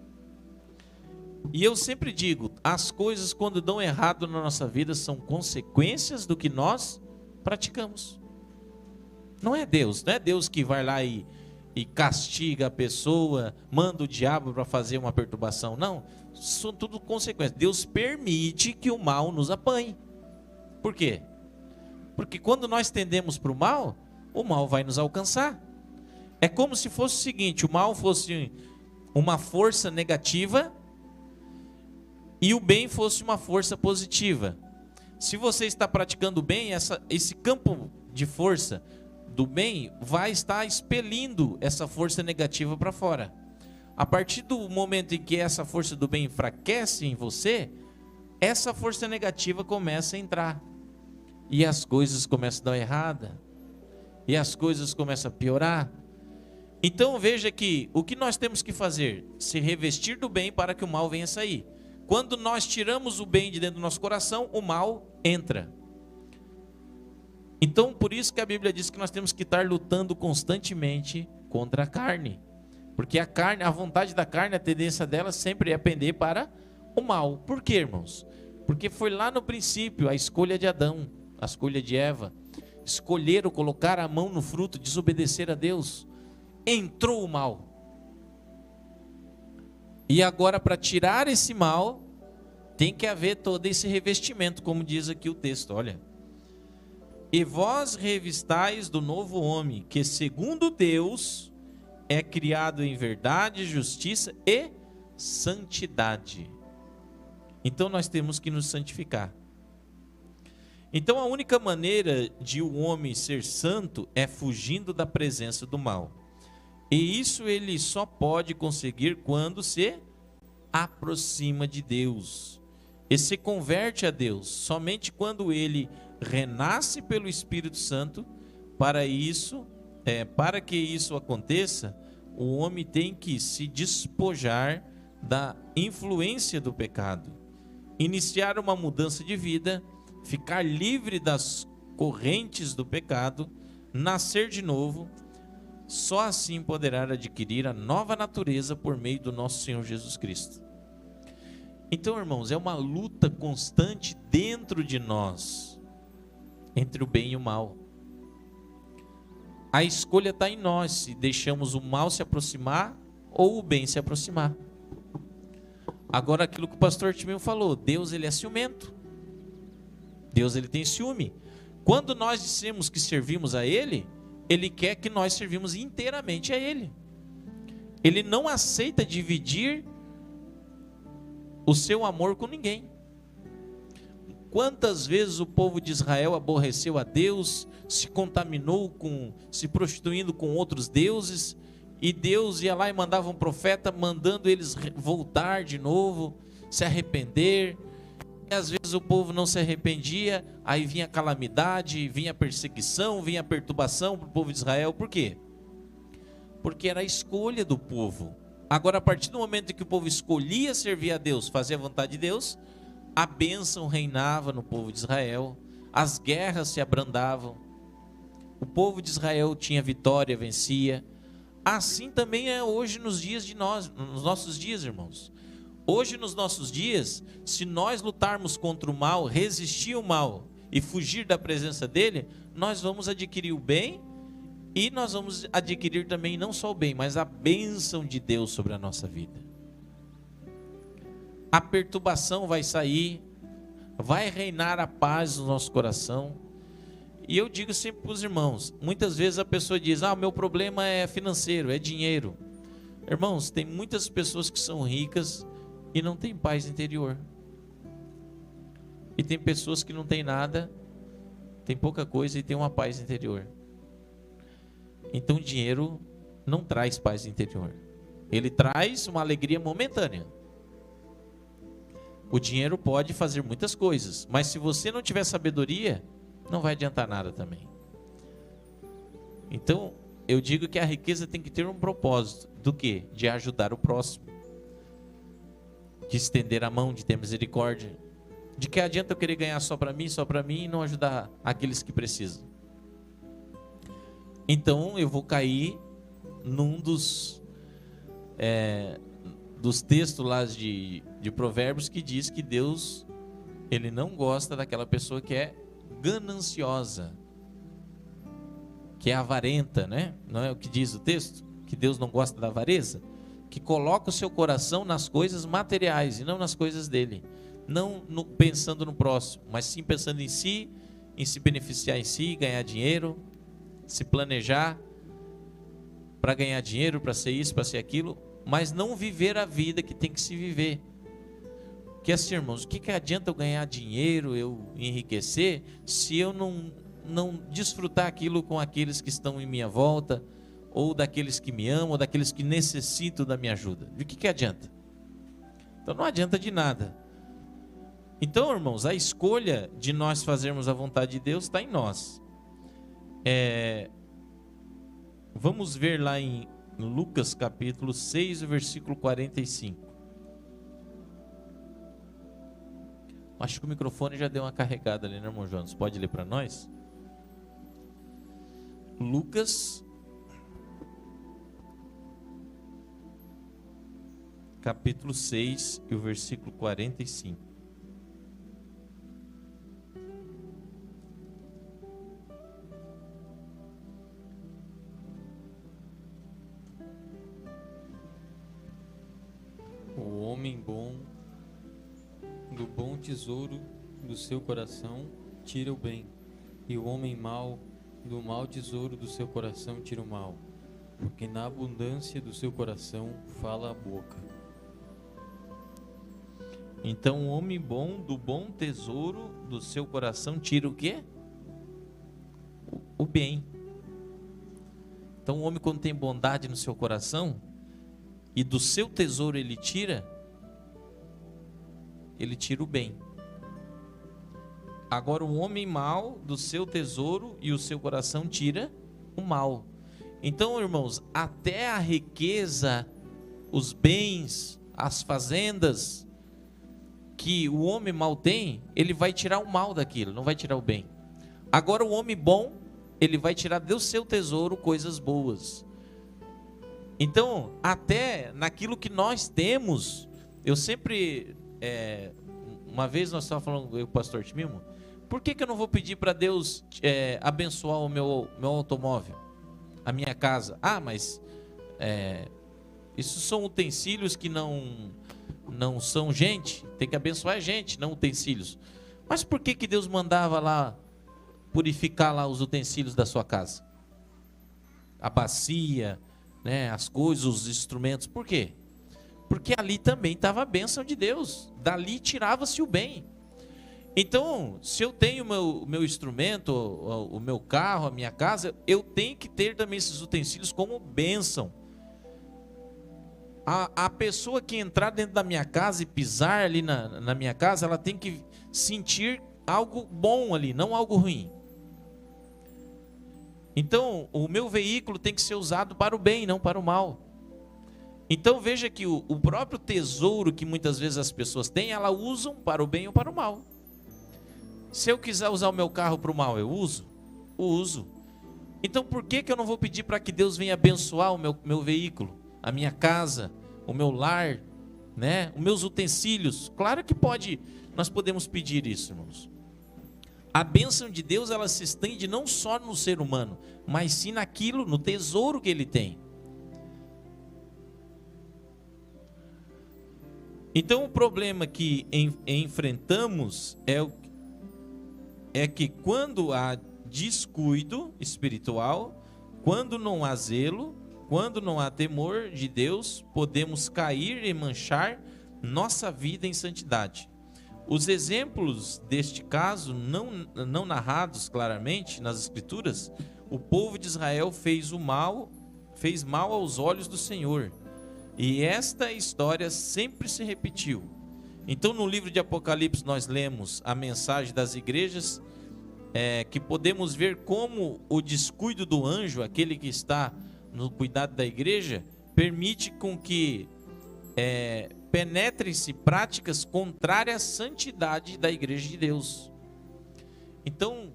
E eu sempre digo, as coisas quando dão errado na nossa vida são consequências do que nós praticamos. Não é Deus que vai lá e castiga a pessoa, manda o diabo para fazer uma perturbação. Não, são tudo consequências. Deus permite que o mal nos apanhe. Por quê? Porque quando nós tendemos para o mal vai nos alcançar. É como se fosse o seguinte: o mal fosse uma força negativa e o bem fosse uma força positiva. Se você está praticando o bem, esse campo de força do bem vai estar expelindo essa força negativa para fora. A partir do momento em que essa força do bem enfraquece em você, essa força negativa começa a entrar. E as coisas começam a dar errada. E as coisas começam a piorar. Então veja que o que nós temos que fazer? Se revestir do bem para que o mal venha sair. Quando nós tiramos o bem de dentro do nosso coração, o mal entra. Então, por isso que a Bíblia diz que nós temos que estar lutando constantemente contra a carne. Porque a carne, a vontade da carne, a tendência dela sempre é pender para o mal. Por quê, irmãos? Porque foi lá no princípio a escolha de Adão, a escolha de Eva. Escolheram colocar a mão no fruto, desobedecer a Deus. Entrou o mal. E agora, para tirar esse mal, tem que haver todo esse revestimento, como diz aqui o texto, olha. E vós revistais do novo homem, que segundo Deus é criado em verdade, justiça e santidade. Então nós temos que nos santificar. Então a única maneira de um homem ser santo é fugindo da presença do mal. E isso ele só pode conseguir quando se aproxima de Deus. E se converte a Deus somente quando ele renasce pelo Espírito Santo. Para que isso aconteça, o homem tem que se despojar da influência do pecado, iniciar uma mudança de vida, ficar livre das correntes do pecado, nascer de novo. Só assim poderá adquirir a nova natureza por meio do nosso Senhor Jesus Cristo. Então, irmãos, é uma luta constante dentro de nós, entre o bem e o mal. A escolha está em nós, se deixamos o mal se aproximar ou o bem se aproximar. Agora, aquilo que o pastor Timeu falou, Deus ele é ciumento. Deus ele tem ciúme. Quando nós dissemos que servimos a Ele, Ele quer que nós servimos inteiramente a Ele. Ele não aceita dividir o seu amor com ninguém. Quantas vezes o povo de Israel aborreceu a Deus, se contaminou se prostituindo com outros deuses, e Deus ia lá e mandava um profeta mandando eles voltar de novo, se arrepender. E às vezes o povo não se arrependia, aí vinha calamidade, vinha perseguição, vinha perturbação para o povo de Israel. Por quê? Porque era a escolha do povo. Agora, a partir do momento em que o povo escolhia servir a Deus, fazer a vontade de Deus, a bênção reinava no povo de Israel, as guerras se abrandavam, o povo de Israel tinha vitória, vencia. Assim também é hoje nos nossos dias, irmãos. Hoje nos nossos dias, se nós lutarmos contra o mal, resistir ao mal e fugir da presença dele, nós vamos adquirir o bem e nós vamos adquirir também não só o bem, mas a bênção de Deus sobre a nossa vida. A perturbação vai sair, vai reinar a paz no nosso coração. E eu digo sempre para os irmãos, muitas vezes a pessoa diz, o meu problema é financeiro, é dinheiro. Irmãos, tem muitas pessoas que são ricas e não têm paz interior. E tem pessoas que não têm nada, tem pouca coisa e tem uma paz interior. Então o dinheiro não traz paz interior. Ele traz uma alegria momentânea. O dinheiro pode fazer muitas coisas, mas se você não tiver sabedoria, não vai adiantar nada também. Então, eu digo que a riqueza tem que ter um propósito. Do quê? De ajudar o próximo. De estender a mão, de ter misericórdia. De que adianta eu querer ganhar só para mim e não ajudar aqueles que precisam. Então, eu vou cair num dos textos lá de Provérbios que diz que Deus, ele não gosta daquela pessoa que é gananciosa, que é avarenta, né? Não é o que diz o texto? Que Deus não gosta da avareza? Que coloca o seu coração nas coisas materiais e não nas coisas dele. Não pensando no próximo, mas sim pensando em si, em se beneficiar em si, ganhar dinheiro, se planejar para ganhar dinheiro, para ser isso, para ser aquilo, mas não viver a vida que tem que se viver. Que assim, irmãos, o que adianta eu ganhar dinheiro, eu enriquecer, se eu não desfrutar aquilo com aqueles que estão em minha volta, ou daqueles que me amam, ou daqueles que necessitam da minha ajuda? De que adianta? Então não adianta de nada. Então, irmãos, a escolha de nós fazermos a vontade de Deus está em nós. Vamos ver lá em Lucas capítulo 6, versículo 45. Acho que o microfone já deu uma carregada ali, né, irmão Jonas? Pode ler para nós? Lucas capítulo 6 e o versículo 45. O homem bom do bom tesouro do seu coração tira o bem, e o homem mau do mau tesouro do seu coração tira o mal, porque na abundância do seu coração fala a boca. Então o homem bom do bom tesouro do seu coração tira o quê? O bem. Então o homem, quando tem bondade no seu coração e do seu tesouro ele tira o bem. Agora o homem mau do seu tesouro e o seu coração tira o mal. Então, irmãos, até a riqueza, os bens, as fazendas que o homem mau tem, ele vai tirar o mal daquilo, não vai tirar o bem. Agora o homem bom, ele vai tirar do seu tesouro coisas boas. Então, até naquilo que nós temos, eu sempre, uma vez nós estávamos falando, eu e o pastor Timimo, por que eu não vou pedir para Deus abençoar o meu automóvel, a minha casa? Ah, mas isso são utensílios que não são gente, tem que abençoar a gente, não utensílios. Mas por que Deus mandava lá purificar lá os utensílios da sua casa? A bacia, né, as coisas, os instrumentos. Por quê? Porque ali também estava a bênção de Deus. Dali tirava-se o bem. Então, se eu tenho o meu instrumento, o meu carro, a minha casa, eu tenho que ter também esses utensílios como bênção. A pessoa que entrar dentro da minha casa e pisar ali na minha casa, ela tem que sentir algo bom ali, não algo ruim. Então, o meu veículo tem que ser usado para o bem, não para o mal. Então, veja que o próprio tesouro que muitas vezes as pessoas têm, elas usam para o bem ou para o mal. Se eu quiser usar o meu carro para o mal, eu uso? Uso. Então, por que eu não vou pedir para que Deus venha abençoar o meu veículo, a minha casa, o meu lar, né? Os meus utensílios? Claro que pode, nós podemos pedir isso, irmãos. A bênção de Deus, ela se estende não só no ser humano, mas sim naquilo, no tesouro que ele tem. Então o problema que enfrentamos é que quando há descuido espiritual, quando não há zelo, quando não há temor de Deus, podemos cair e manchar nossa vida em santidade. Os exemplos deste caso, não narrados claramente nas Escrituras, o povo de Israel fez mal aos olhos do Senhor. E esta história sempre se repetiu. Então, no livro de Apocalipse, nós lemos a mensagem das igrejas, que podemos ver como o descuido do anjo, aquele que está no cuidado da igreja, permite com que penetrem-se práticas contrárias à santidade da igreja de Deus. Então,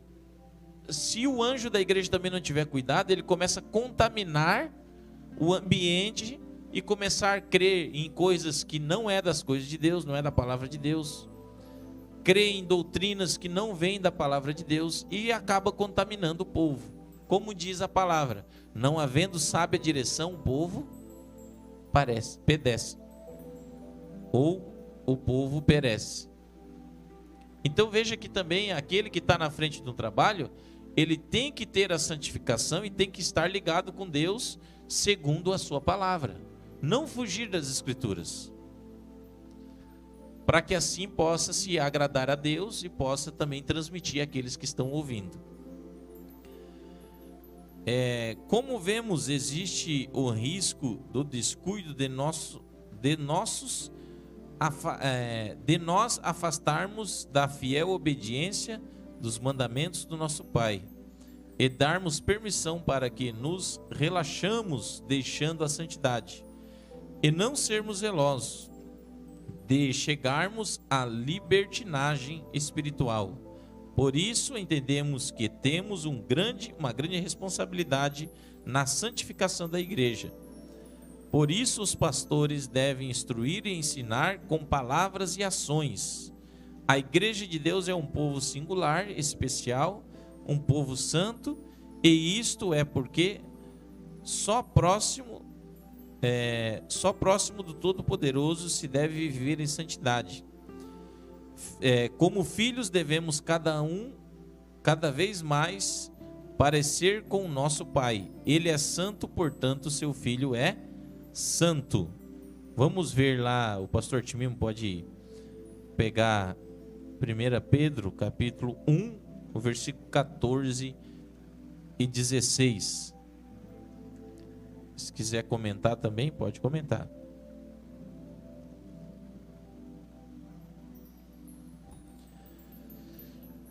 se o anjo da igreja também não tiver cuidado, ele começa a contaminar o ambiente e começar a crer em coisas que não é das coisas de Deus, não é da palavra de Deus, crer em doutrinas que não vêm da palavra de Deus e acaba contaminando o povo. Como diz a palavra, não havendo sábia direção, o povo pedece, ou o povo perece. Então veja que também aquele que está na frente do trabalho, ele tem que ter a santificação e tem que estar ligado com Deus segundo a sua palavra. Não fugir das Escrituras, para que assim possa se agradar a Deus e possa também transmitir àqueles que estão ouvindo. Como vemos, existe o risco do descuido de nós afastarmos da fiel obediência dos mandamentos do nosso Pai e darmos permissão para que nos relaxamos deixando a santidade e não sermos zelosos de chegarmos à libertinagem espiritual. Por isso entendemos que temos uma grande responsabilidade na santificação da igreja. Por isso os pastores devem instruir e ensinar com palavras e ações. A igreja de Deus é um povo singular, especial, um povo santo, e isto é porque só próximo do Todo-Poderoso se deve viver em santidade. Como filhos devemos cada vez mais parecer com o nosso Pai. Ele é santo, portanto seu filho é santo. Vamos ver lá, o pastor Timimo pode pegar 1 Pedro, capítulo 1, o versículo 14 e 16. Se quiser comentar também, pode comentar.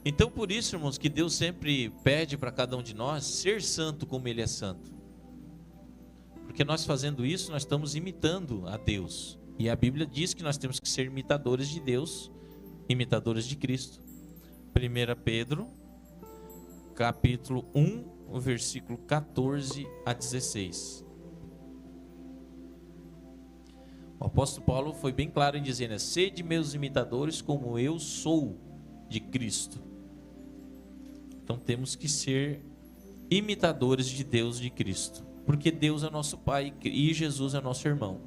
Então, por isso, irmãos, que Deus sempre pede para cada um de nós ser santo como Ele é santo. Porque nós fazendo isso, nós estamos imitando a Deus. E a Bíblia diz que nós temos que ser imitadores de Deus, imitadores de Cristo. 1 Pedro, capítulo 1, o versículo 14 a 16. O apóstolo Paulo foi bem claro em dizer, né? Sede meus imitadores como eu sou de Cristo. Então temos que ser imitadores de Deus, de Cristo. Porque Deus é nosso Pai e Jesus é nosso irmão.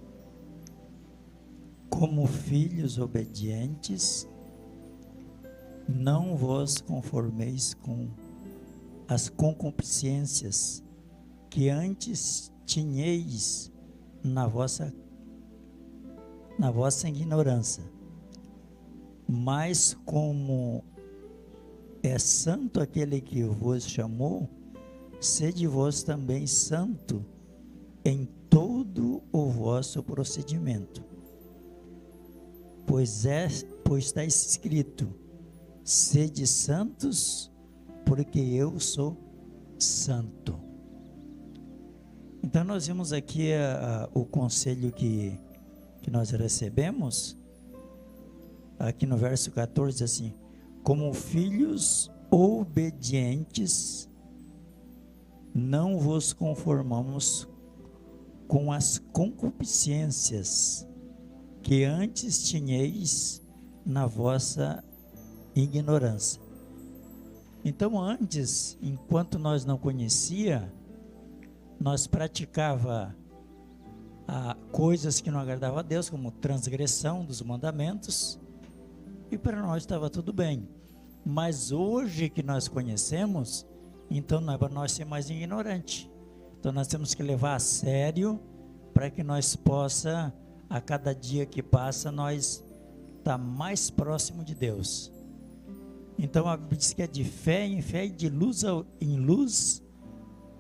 Como filhos obedientes, não vos conformeis com as concupiscências que antes tinhais na vossa ignorância. Mas como é santo aquele que vos chamou, sede vós também santo em todo o vosso procedimento. Pois está escrito, sede santos, porque eu sou santo. Então nós vimos aqui o conselho que nós recebemos, aqui no verso 14, assim, como filhos obedientes, não vos conformamos com as concupiscências que antes tinhais na vossa ignorância. Então antes, enquanto nós não conhecia, nós praticava coisas que não agradavam a Deus, como transgressão dos mandamentos, e para nós estava tudo bem. Mas hoje que nós conhecemos, então não é para nós ser mais ignorante. Então nós temos que levar a sério para que nós possa, a cada dia que passa, nós estar mais próximo de Deus. Então a Bíblia diz que é de fé em fé e de luz em luz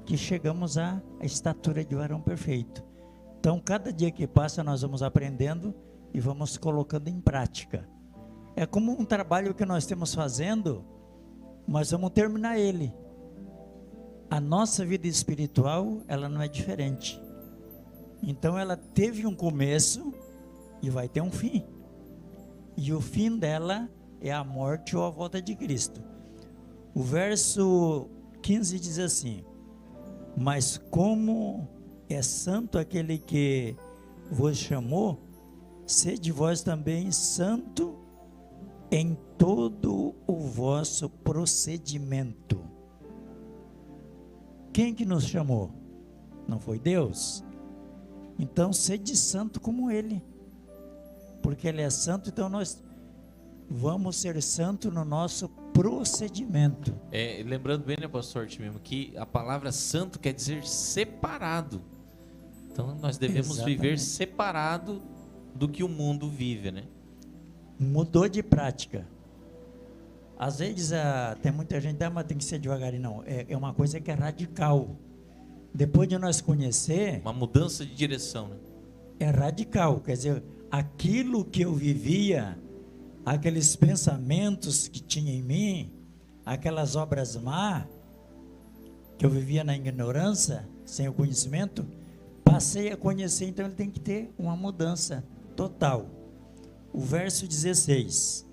que chegamos à estatura de varão perfeito. Então cada dia que passa nós vamos aprendendo e vamos colocando em prática. É como um trabalho que nós estamos fazendo, mas vamos terminar ele. A nossa vida espiritual, ela não é diferente. Então ela teve um começo e vai ter um fim. E o fim dela é a morte ou a volta de Cristo. O verso 15 diz assim: mas como é santo aquele que vos chamou, sede vós também santo em todo o vosso procedimento. Quem que nos chamou? Não foi Deus? Então sede santo como Ele, porque Ele é santo. Então nós vamos ser santo no nosso procedimento. Lembrando bem, né, pastor Timimo, que a palavra santo quer dizer separado. Então nós devemos viver separado do que o mundo vive, né? Mudou de prática. Às vezes tem muita gente, mas tem que ser devagarinho. Não, é uma coisa que é radical. Depois de nós conhecer, uma mudança de direção, né? É radical, quer dizer, aquilo que eu vivia, aqueles pensamentos que tinha em mim, aquelas obras má, que eu vivia na ignorância, sem o conhecimento, passei a conhecer. Então ele tem que ter uma mudança total. O verso 16: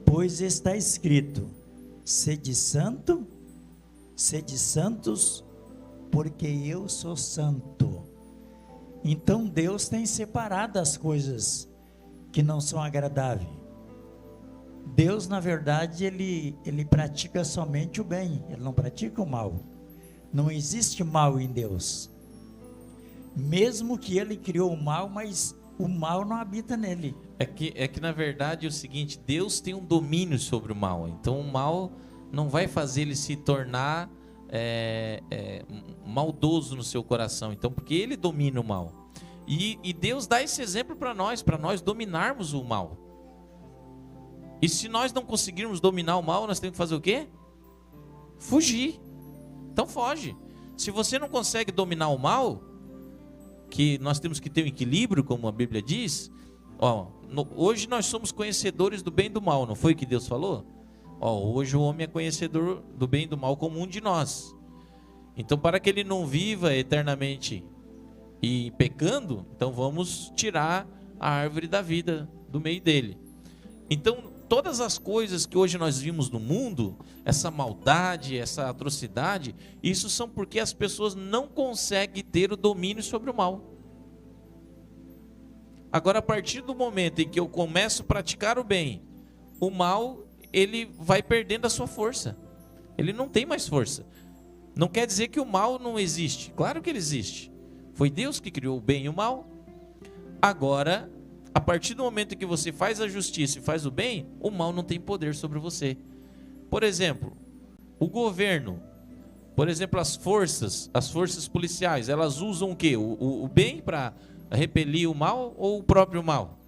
pois está escrito, sede santo, sede santos, porque eu sou santo. Então Deus tem separado as coisas que não são agradáveis. Deus, na verdade, ele pratica somente o bem, ele não pratica o mal. Não existe mal em Deus. Mesmo que ele criou o mal, mas o mal não habita nele. É que na verdade é o seguinte: Deus tem um domínio sobre o mal. Então o mal não vai fazer ele se tornar maldoso no seu coração. Então, porque ele domina o mal. E Deus dá esse exemplo para nós dominarmos o mal. E se nós não conseguirmos dominar o mal, nós temos que fazer o quê? Fugir. Então foge. Se você não consegue dominar o mal, que nós temos que ter um equilíbrio, como a Bíblia diz. Hoje nós somos conhecedores do bem e do mal, não foi o que Deus falou? Hoje o homem é conhecedor do bem e do mal como um de nós. Então, para que ele não viva eternamente e pecando, então vamos tirar a árvore da vida do meio dele. Então, todas as coisas que hoje nós vimos no mundo, essa maldade, essa atrocidade, isso são porque as pessoas não conseguem ter o domínio sobre o mal. Agora, a partir do momento em que eu começo a praticar o bem, o mal, ele vai perdendo a sua força. Ele não tem mais força. Não quer dizer que o mal não existe. Claro que ele existe. Foi Deus que criou o bem e o mal. Agora, a partir do momento em que você faz a justiça e faz o bem, o mal não tem poder sobre você. Por exemplo, o governo, por exemplo, as forças policiais, elas usam o quê? O bem para repelir o mal ou o próprio mal?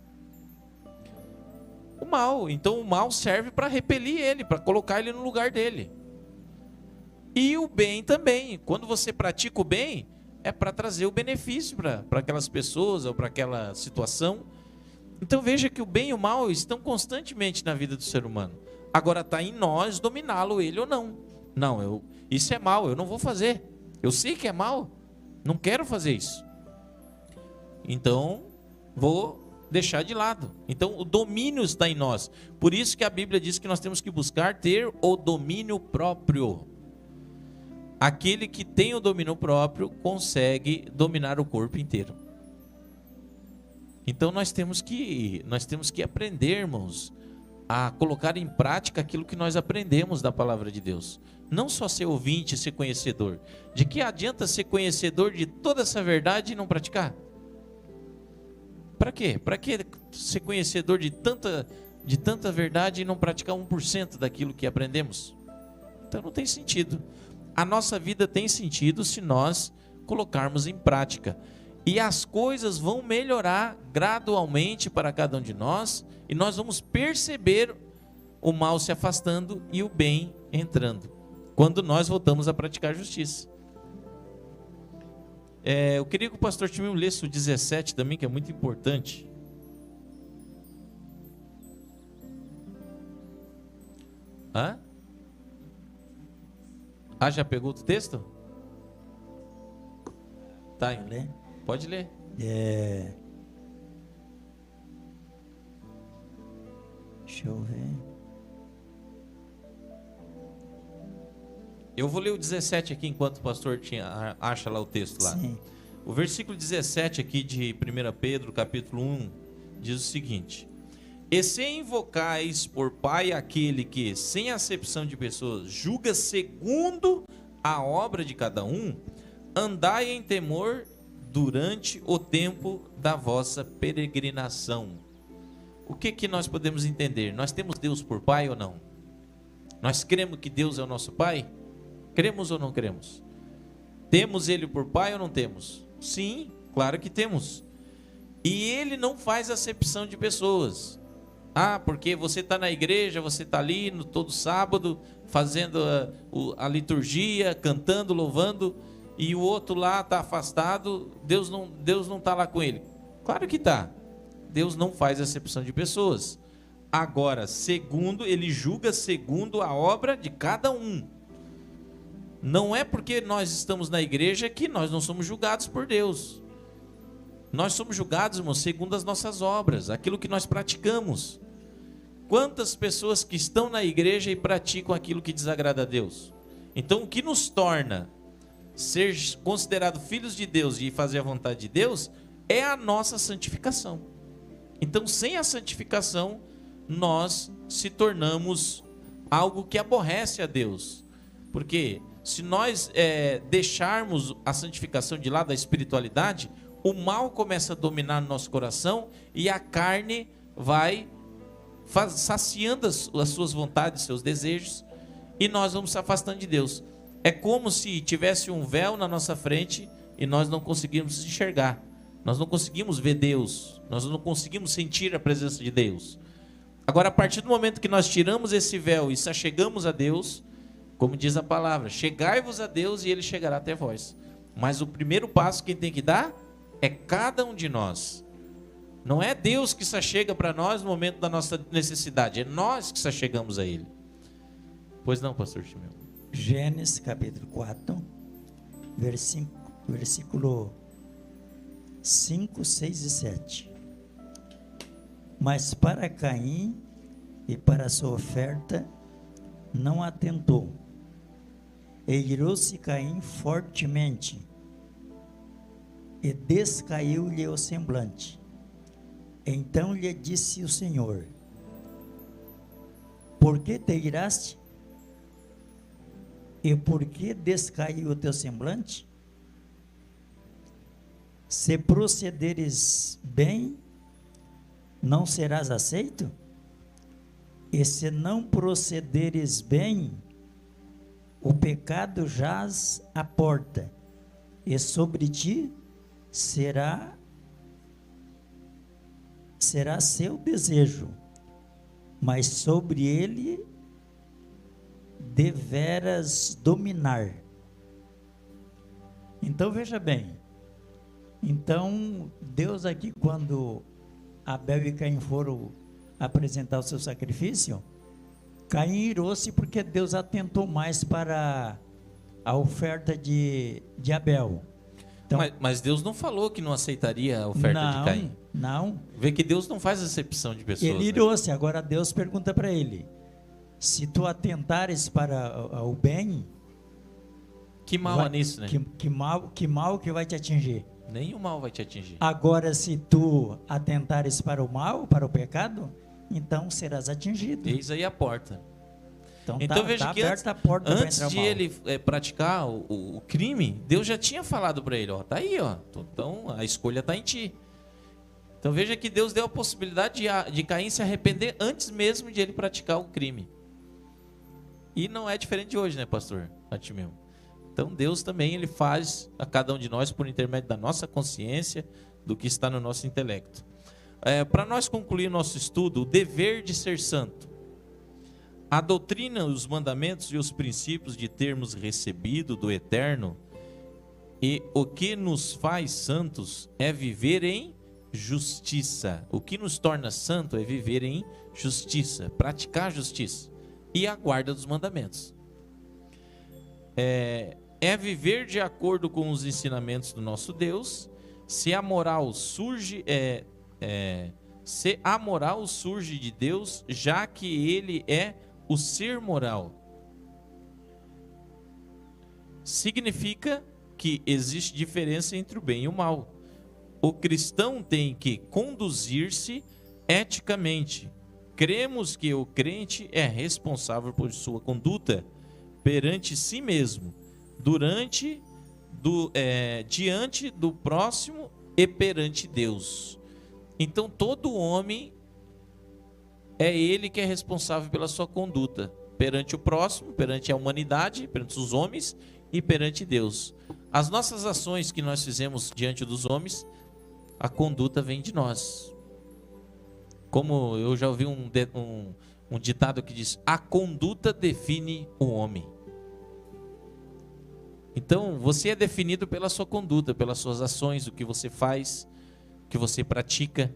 O mal. Então o mal serve para repelir ele, para colocar ele no lugar dele. E o bem também. Quando você pratica o bem, é para trazer o benefício para aquelas pessoas ou para aquela situação. Então veja que o bem e o mal estão constantemente na vida do ser humano. Agora está em nós dominá-lo, ele ou não. Não, isso é mal, eu não vou fazer. Eu sei que é mal, não quero fazer isso. Então, vou deixar de lado. Então, o domínio está em nós. Por isso que a Bíblia diz que nós temos que buscar ter o domínio próprio. Aquele que tem o domínio próprio consegue dominar o corpo inteiro. Então nós temos que aprendermos a colocar em prática aquilo que nós aprendemos da palavra de Deus. Não só ser ouvinte, ser conhecedor. De que adianta ser conhecedor de toda essa verdade e não praticar? Para quê? Para que ser conhecedor de tanta verdade e não praticar 1% daquilo que aprendemos? Então não tem sentido. A nossa vida tem sentido se nós colocarmos em prática. E as coisas vão melhorar gradualmente para cada um de nós, e nós vamos perceber o mal se afastando e o bem entrando, quando nós voltamos a praticar justiça. Eu queria que o pastor Timil lesse o 17 também, que é muito importante. Já pegou o texto? Tá, pode ler. Deixa eu ver. Eu vou ler o 17 aqui enquanto o pastor acha lá o texto lá. Sim. O versículo 17 aqui de 1 Pedro, capítulo 1, diz o seguinte: E se invocais por Pai aquele que, sem acepção de pessoas, julga segundo a obra de cada um, andai em temor durante o tempo da vossa peregrinação. O que nós podemos entender? Nós temos Deus por Pai ou não? Nós cremos que Deus é o nosso Pai? Cremos ou não cremos? Temos Ele por Pai ou não temos? Sim, claro que temos. E Ele não faz acepção de pessoas. Porque você está na igreja, você está ali todo sábado, fazendo a liturgia, cantando, louvando, e o outro lá está afastado, Deus não está lá com ele. Claro que está. Deus não faz acepção de pessoas. Agora, ele julga segundo a obra de cada um. Não é porque nós estamos na igreja que nós não somos julgados por Deus. Nós somos julgados, irmãos, segundo as nossas obras, aquilo que nós praticamos. Quantas pessoas que estão na igreja e praticam aquilo que desagrada a Deus? Então, o que nos torna ser considerado filhos de Deus e fazer a vontade de Deus é a nossa santificação. Então, sem a santificação, nós se tornamos algo que aborrece a Deus. Porque se nós deixarmos a santificação de lado, a espiritualidade, o mal começa a dominar no nosso coração e a carne vai saciando as suas vontades, seus desejos, e nós vamos se afastando de Deus. É como se tivesse um véu na nossa frente e nós não conseguimos enxergar. Nós não conseguimos ver Deus. Nós não conseguimos sentir a presença de Deus. Agora, a partir do momento que nós tiramos esse véu e se achegamos a Deus, como diz a palavra, chegai-vos a Deus e Ele chegará até vós. Mas o primeiro passo quem tem que dar é cada um de nós. Não é Deus que se achega para nós no momento da nossa necessidade, é nós que se achegamos a Ele. Pois não, pastor Timeu? Gênesis capítulo 4, versículo 5, 6 e 7. Mas para Caim e para a sua oferta não atentou. E irou-se Caim fortemente, e descaiu-lhe o semblante. Então lhe disse o Senhor: por que te iraste? E por que descaiu o teu semblante? Se procederes bem, não serás aceito? E se não procederes bem, o pecado jaz à porta, e sobre ti será seu desejo, mas sobre ele deveras dominar. Então veja bem, então Deus aqui, quando Abel e Caim foram apresentar o seu sacrifício, Caim irou-se porque Deus atentou mais para a oferta de Abel. Então, mas Deus não falou que não aceitaria a oferta de Caim. Não. Vê que Deus não faz acepção de pessoas. Ele irou-se, agora Deus pergunta para ele: se tu atentares para o bem, que mal há nisso, né? Que mal que vai te atingir? Nenhum mal vai te atingir. Agora, se tu atentares para o mal, para o pecado, então serás atingido. Eis aí a porta. Então veja que aberta a porta antes de ele praticar o crime, Deus já tinha falado para ele, ó, tá aí, ó, então a escolha está em ti. Então veja que Deus deu a possibilidade de Caim se arrepender antes mesmo de ele praticar o crime. E não é diferente de hoje, né, pastor Timeu? Então Deus também ele faz a cada um de nós por intermédio da nossa consciência, do que está no nosso intelecto. Para nós concluir nosso estudo, o dever de ser santo. A doutrina, os mandamentos e os princípios de termos recebido do Eterno, e o que nos faz santos é viver em justiça. O que nos torna santo é viver em justiça, praticar justiça e a guarda dos mandamentos. É viver de acordo com os ensinamentos do nosso Deus. Se a moral surge de Deus, já que Ele é o ser moral, significa que existe diferença entre o bem e o mal. O cristão tem que conduzir-se eticamente. Cremos que o crente é responsável por sua conduta perante si mesmo, diante do próximo e perante Deus. Então todo homem é ele que é responsável pela sua conduta perante o próximo, perante a humanidade, perante os homens e perante Deus. As nossas ações que nós fizemos diante dos homens, a conduta vem de nós. Como eu já ouvi um ditado que diz: a conduta define o homem. Então você é definido pela sua conduta, pelas suas ações, o que você faz, o que você pratica.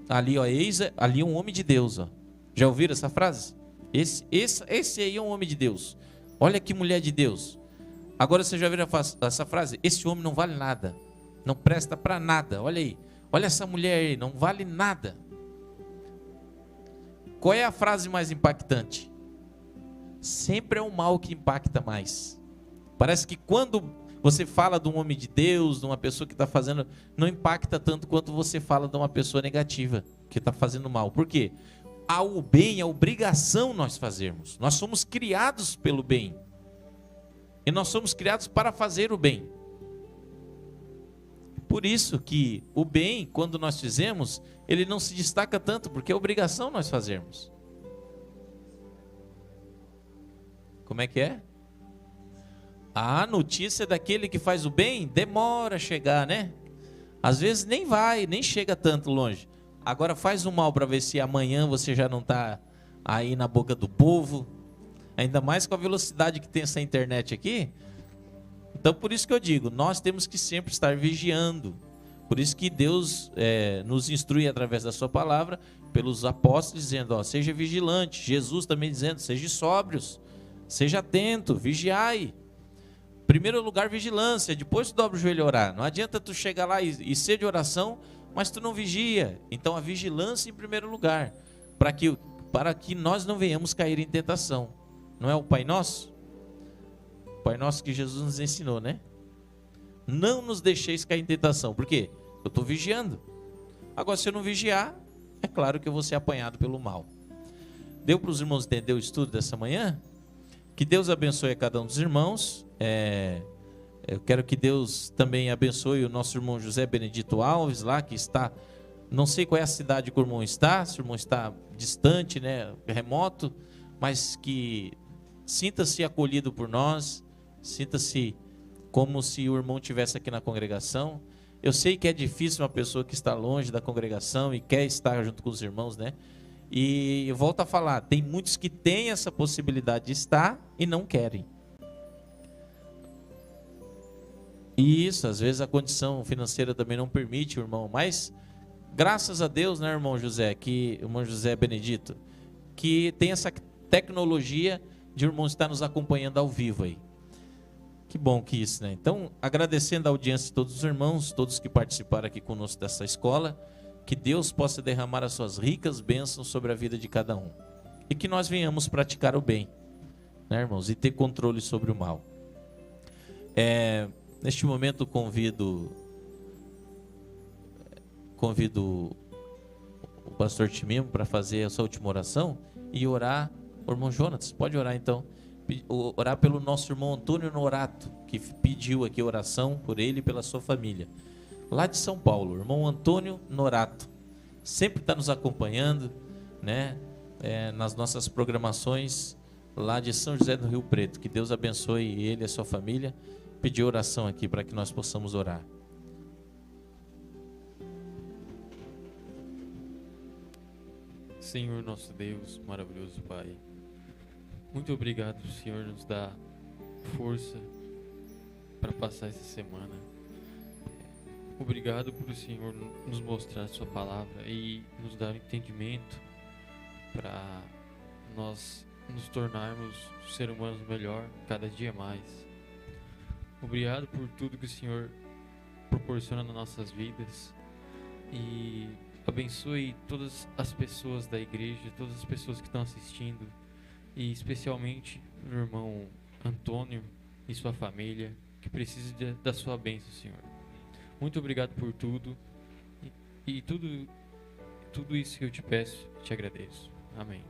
Ali, ó, eis ali um homem de Deus, ó. Já ouviram essa frase? Esse aí é um homem de Deus. Olha que mulher de Deus. Agora você já ouviu essa frase? Esse homem não vale nada, não presta para nada. Olha aí, olha essa mulher aí, não vale nada. Qual é a frase mais impactante? Sempre é o mal que impacta mais. Parece que quando você fala de um homem de Deus, de uma pessoa que está fazendo, não impacta tanto quanto você fala de uma pessoa negativa, que está fazendo mal. Por quê? O bem é obrigação nós fazermos. Nós somos criados pelo bem. E nós somos criados para fazer o bem. Por isso que o bem, quando nós fizemos, ele não se destaca tanto, porque é obrigação nós fazermos. Como é que é? A notícia daquele que faz o bem demora a chegar, né? Às vezes nem chega tanto longe. Agora faz o mal para ver se amanhã você já não está aí na boca do povo. Ainda mais com a velocidade que tem essa internet aqui. Então por isso que eu digo, nós temos que sempre estar vigiando. Por isso que Deus nos instrui através da sua palavra, pelos apóstolos, dizendo, ó, seja vigilante. Jesus também dizendo, seja sóbrios, seja atento, vigiai. Primeiro lugar, vigilância, depois tu dobra o joelho e orar. Não adianta tu chegar lá e ser de oração, mas tu não vigia. Então a vigilância em primeiro lugar, para que nós não venhamos cair em tentação. Não é o Pai Nosso? O Pai Nosso que Jesus nos ensinou, né? Não nos deixeis cair em tentação. Por quê? Eu estou vigiando. Agora, se eu não vigiar, é claro que eu vou ser apanhado pelo mal. Deu para os irmãos entender o estudo dessa manhã? Que Deus abençoe a cada um dos irmãos. Eu quero que Deus também abençoe o nosso irmão José Benedito Alves, lá que está, não sei qual é a cidade que o irmão está, se o irmão está distante, né, remoto, mas que sinta-se acolhido por nós, sinta-se como se o irmão estivesse aqui na congregação. Eu sei que é difícil uma pessoa que está longe da congregação e quer estar junto com os irmãos, né? E eu volto a falar, tem muitos que têm essa possibilidade de estar e não querem. E isso, às vezes a condição financeira também não permite, irmão, mas graças a Deus, né, irmão José Benedito, que tem essa tecnologia de o irmão estar nos acompanhando ao vivo aí. Que bom que isso, né? Então, agradecendo a audiência de todos os irmãos, todos que participaram aqui conosco dessa escola, que Deus possa derramar as suas ricas bênçãos sobre a vida de cada um. E que nós venhamos praticar o bem, né, irmãos? E ter controle sobre o mal. Neste momento convido o pastor Timimo para fazer essa última oração e orar. O irmão Jonas, pode orar então. Orar pelo nosso irmão Antônio Norato, que pediu aqui oração por ele e pela sua família. Lá de São Paulo, o irmão Antônio Norato. Sempre está nos acompanhando, né? Nas nossas programações lá de São José do Rio Preto. Que Deus abençoe ele e a sua família. Pedir oração aqui para que nós possamos orar. Senhor nosso Deus, maravilhoso Pai, muito obrigado, Senhor, nos dá força para passar essa semana. Obrigado por o Senhor nos mostrar a sua palavra e nos dar entendimento para nós nos tornarmos seres humanos melhor cada dia mais. Obrigado por tudo que o Senhor proporciona nas nossas vidas e abençoe todas as pessoas da igreja, todas as pessoas que estão assistindo e especialmente o irmão Antônio e sua família que precisam da sua bênção, Senhor. Muito obrigado por tudo e tudo isso que eu te peço, te agradeço. Amém.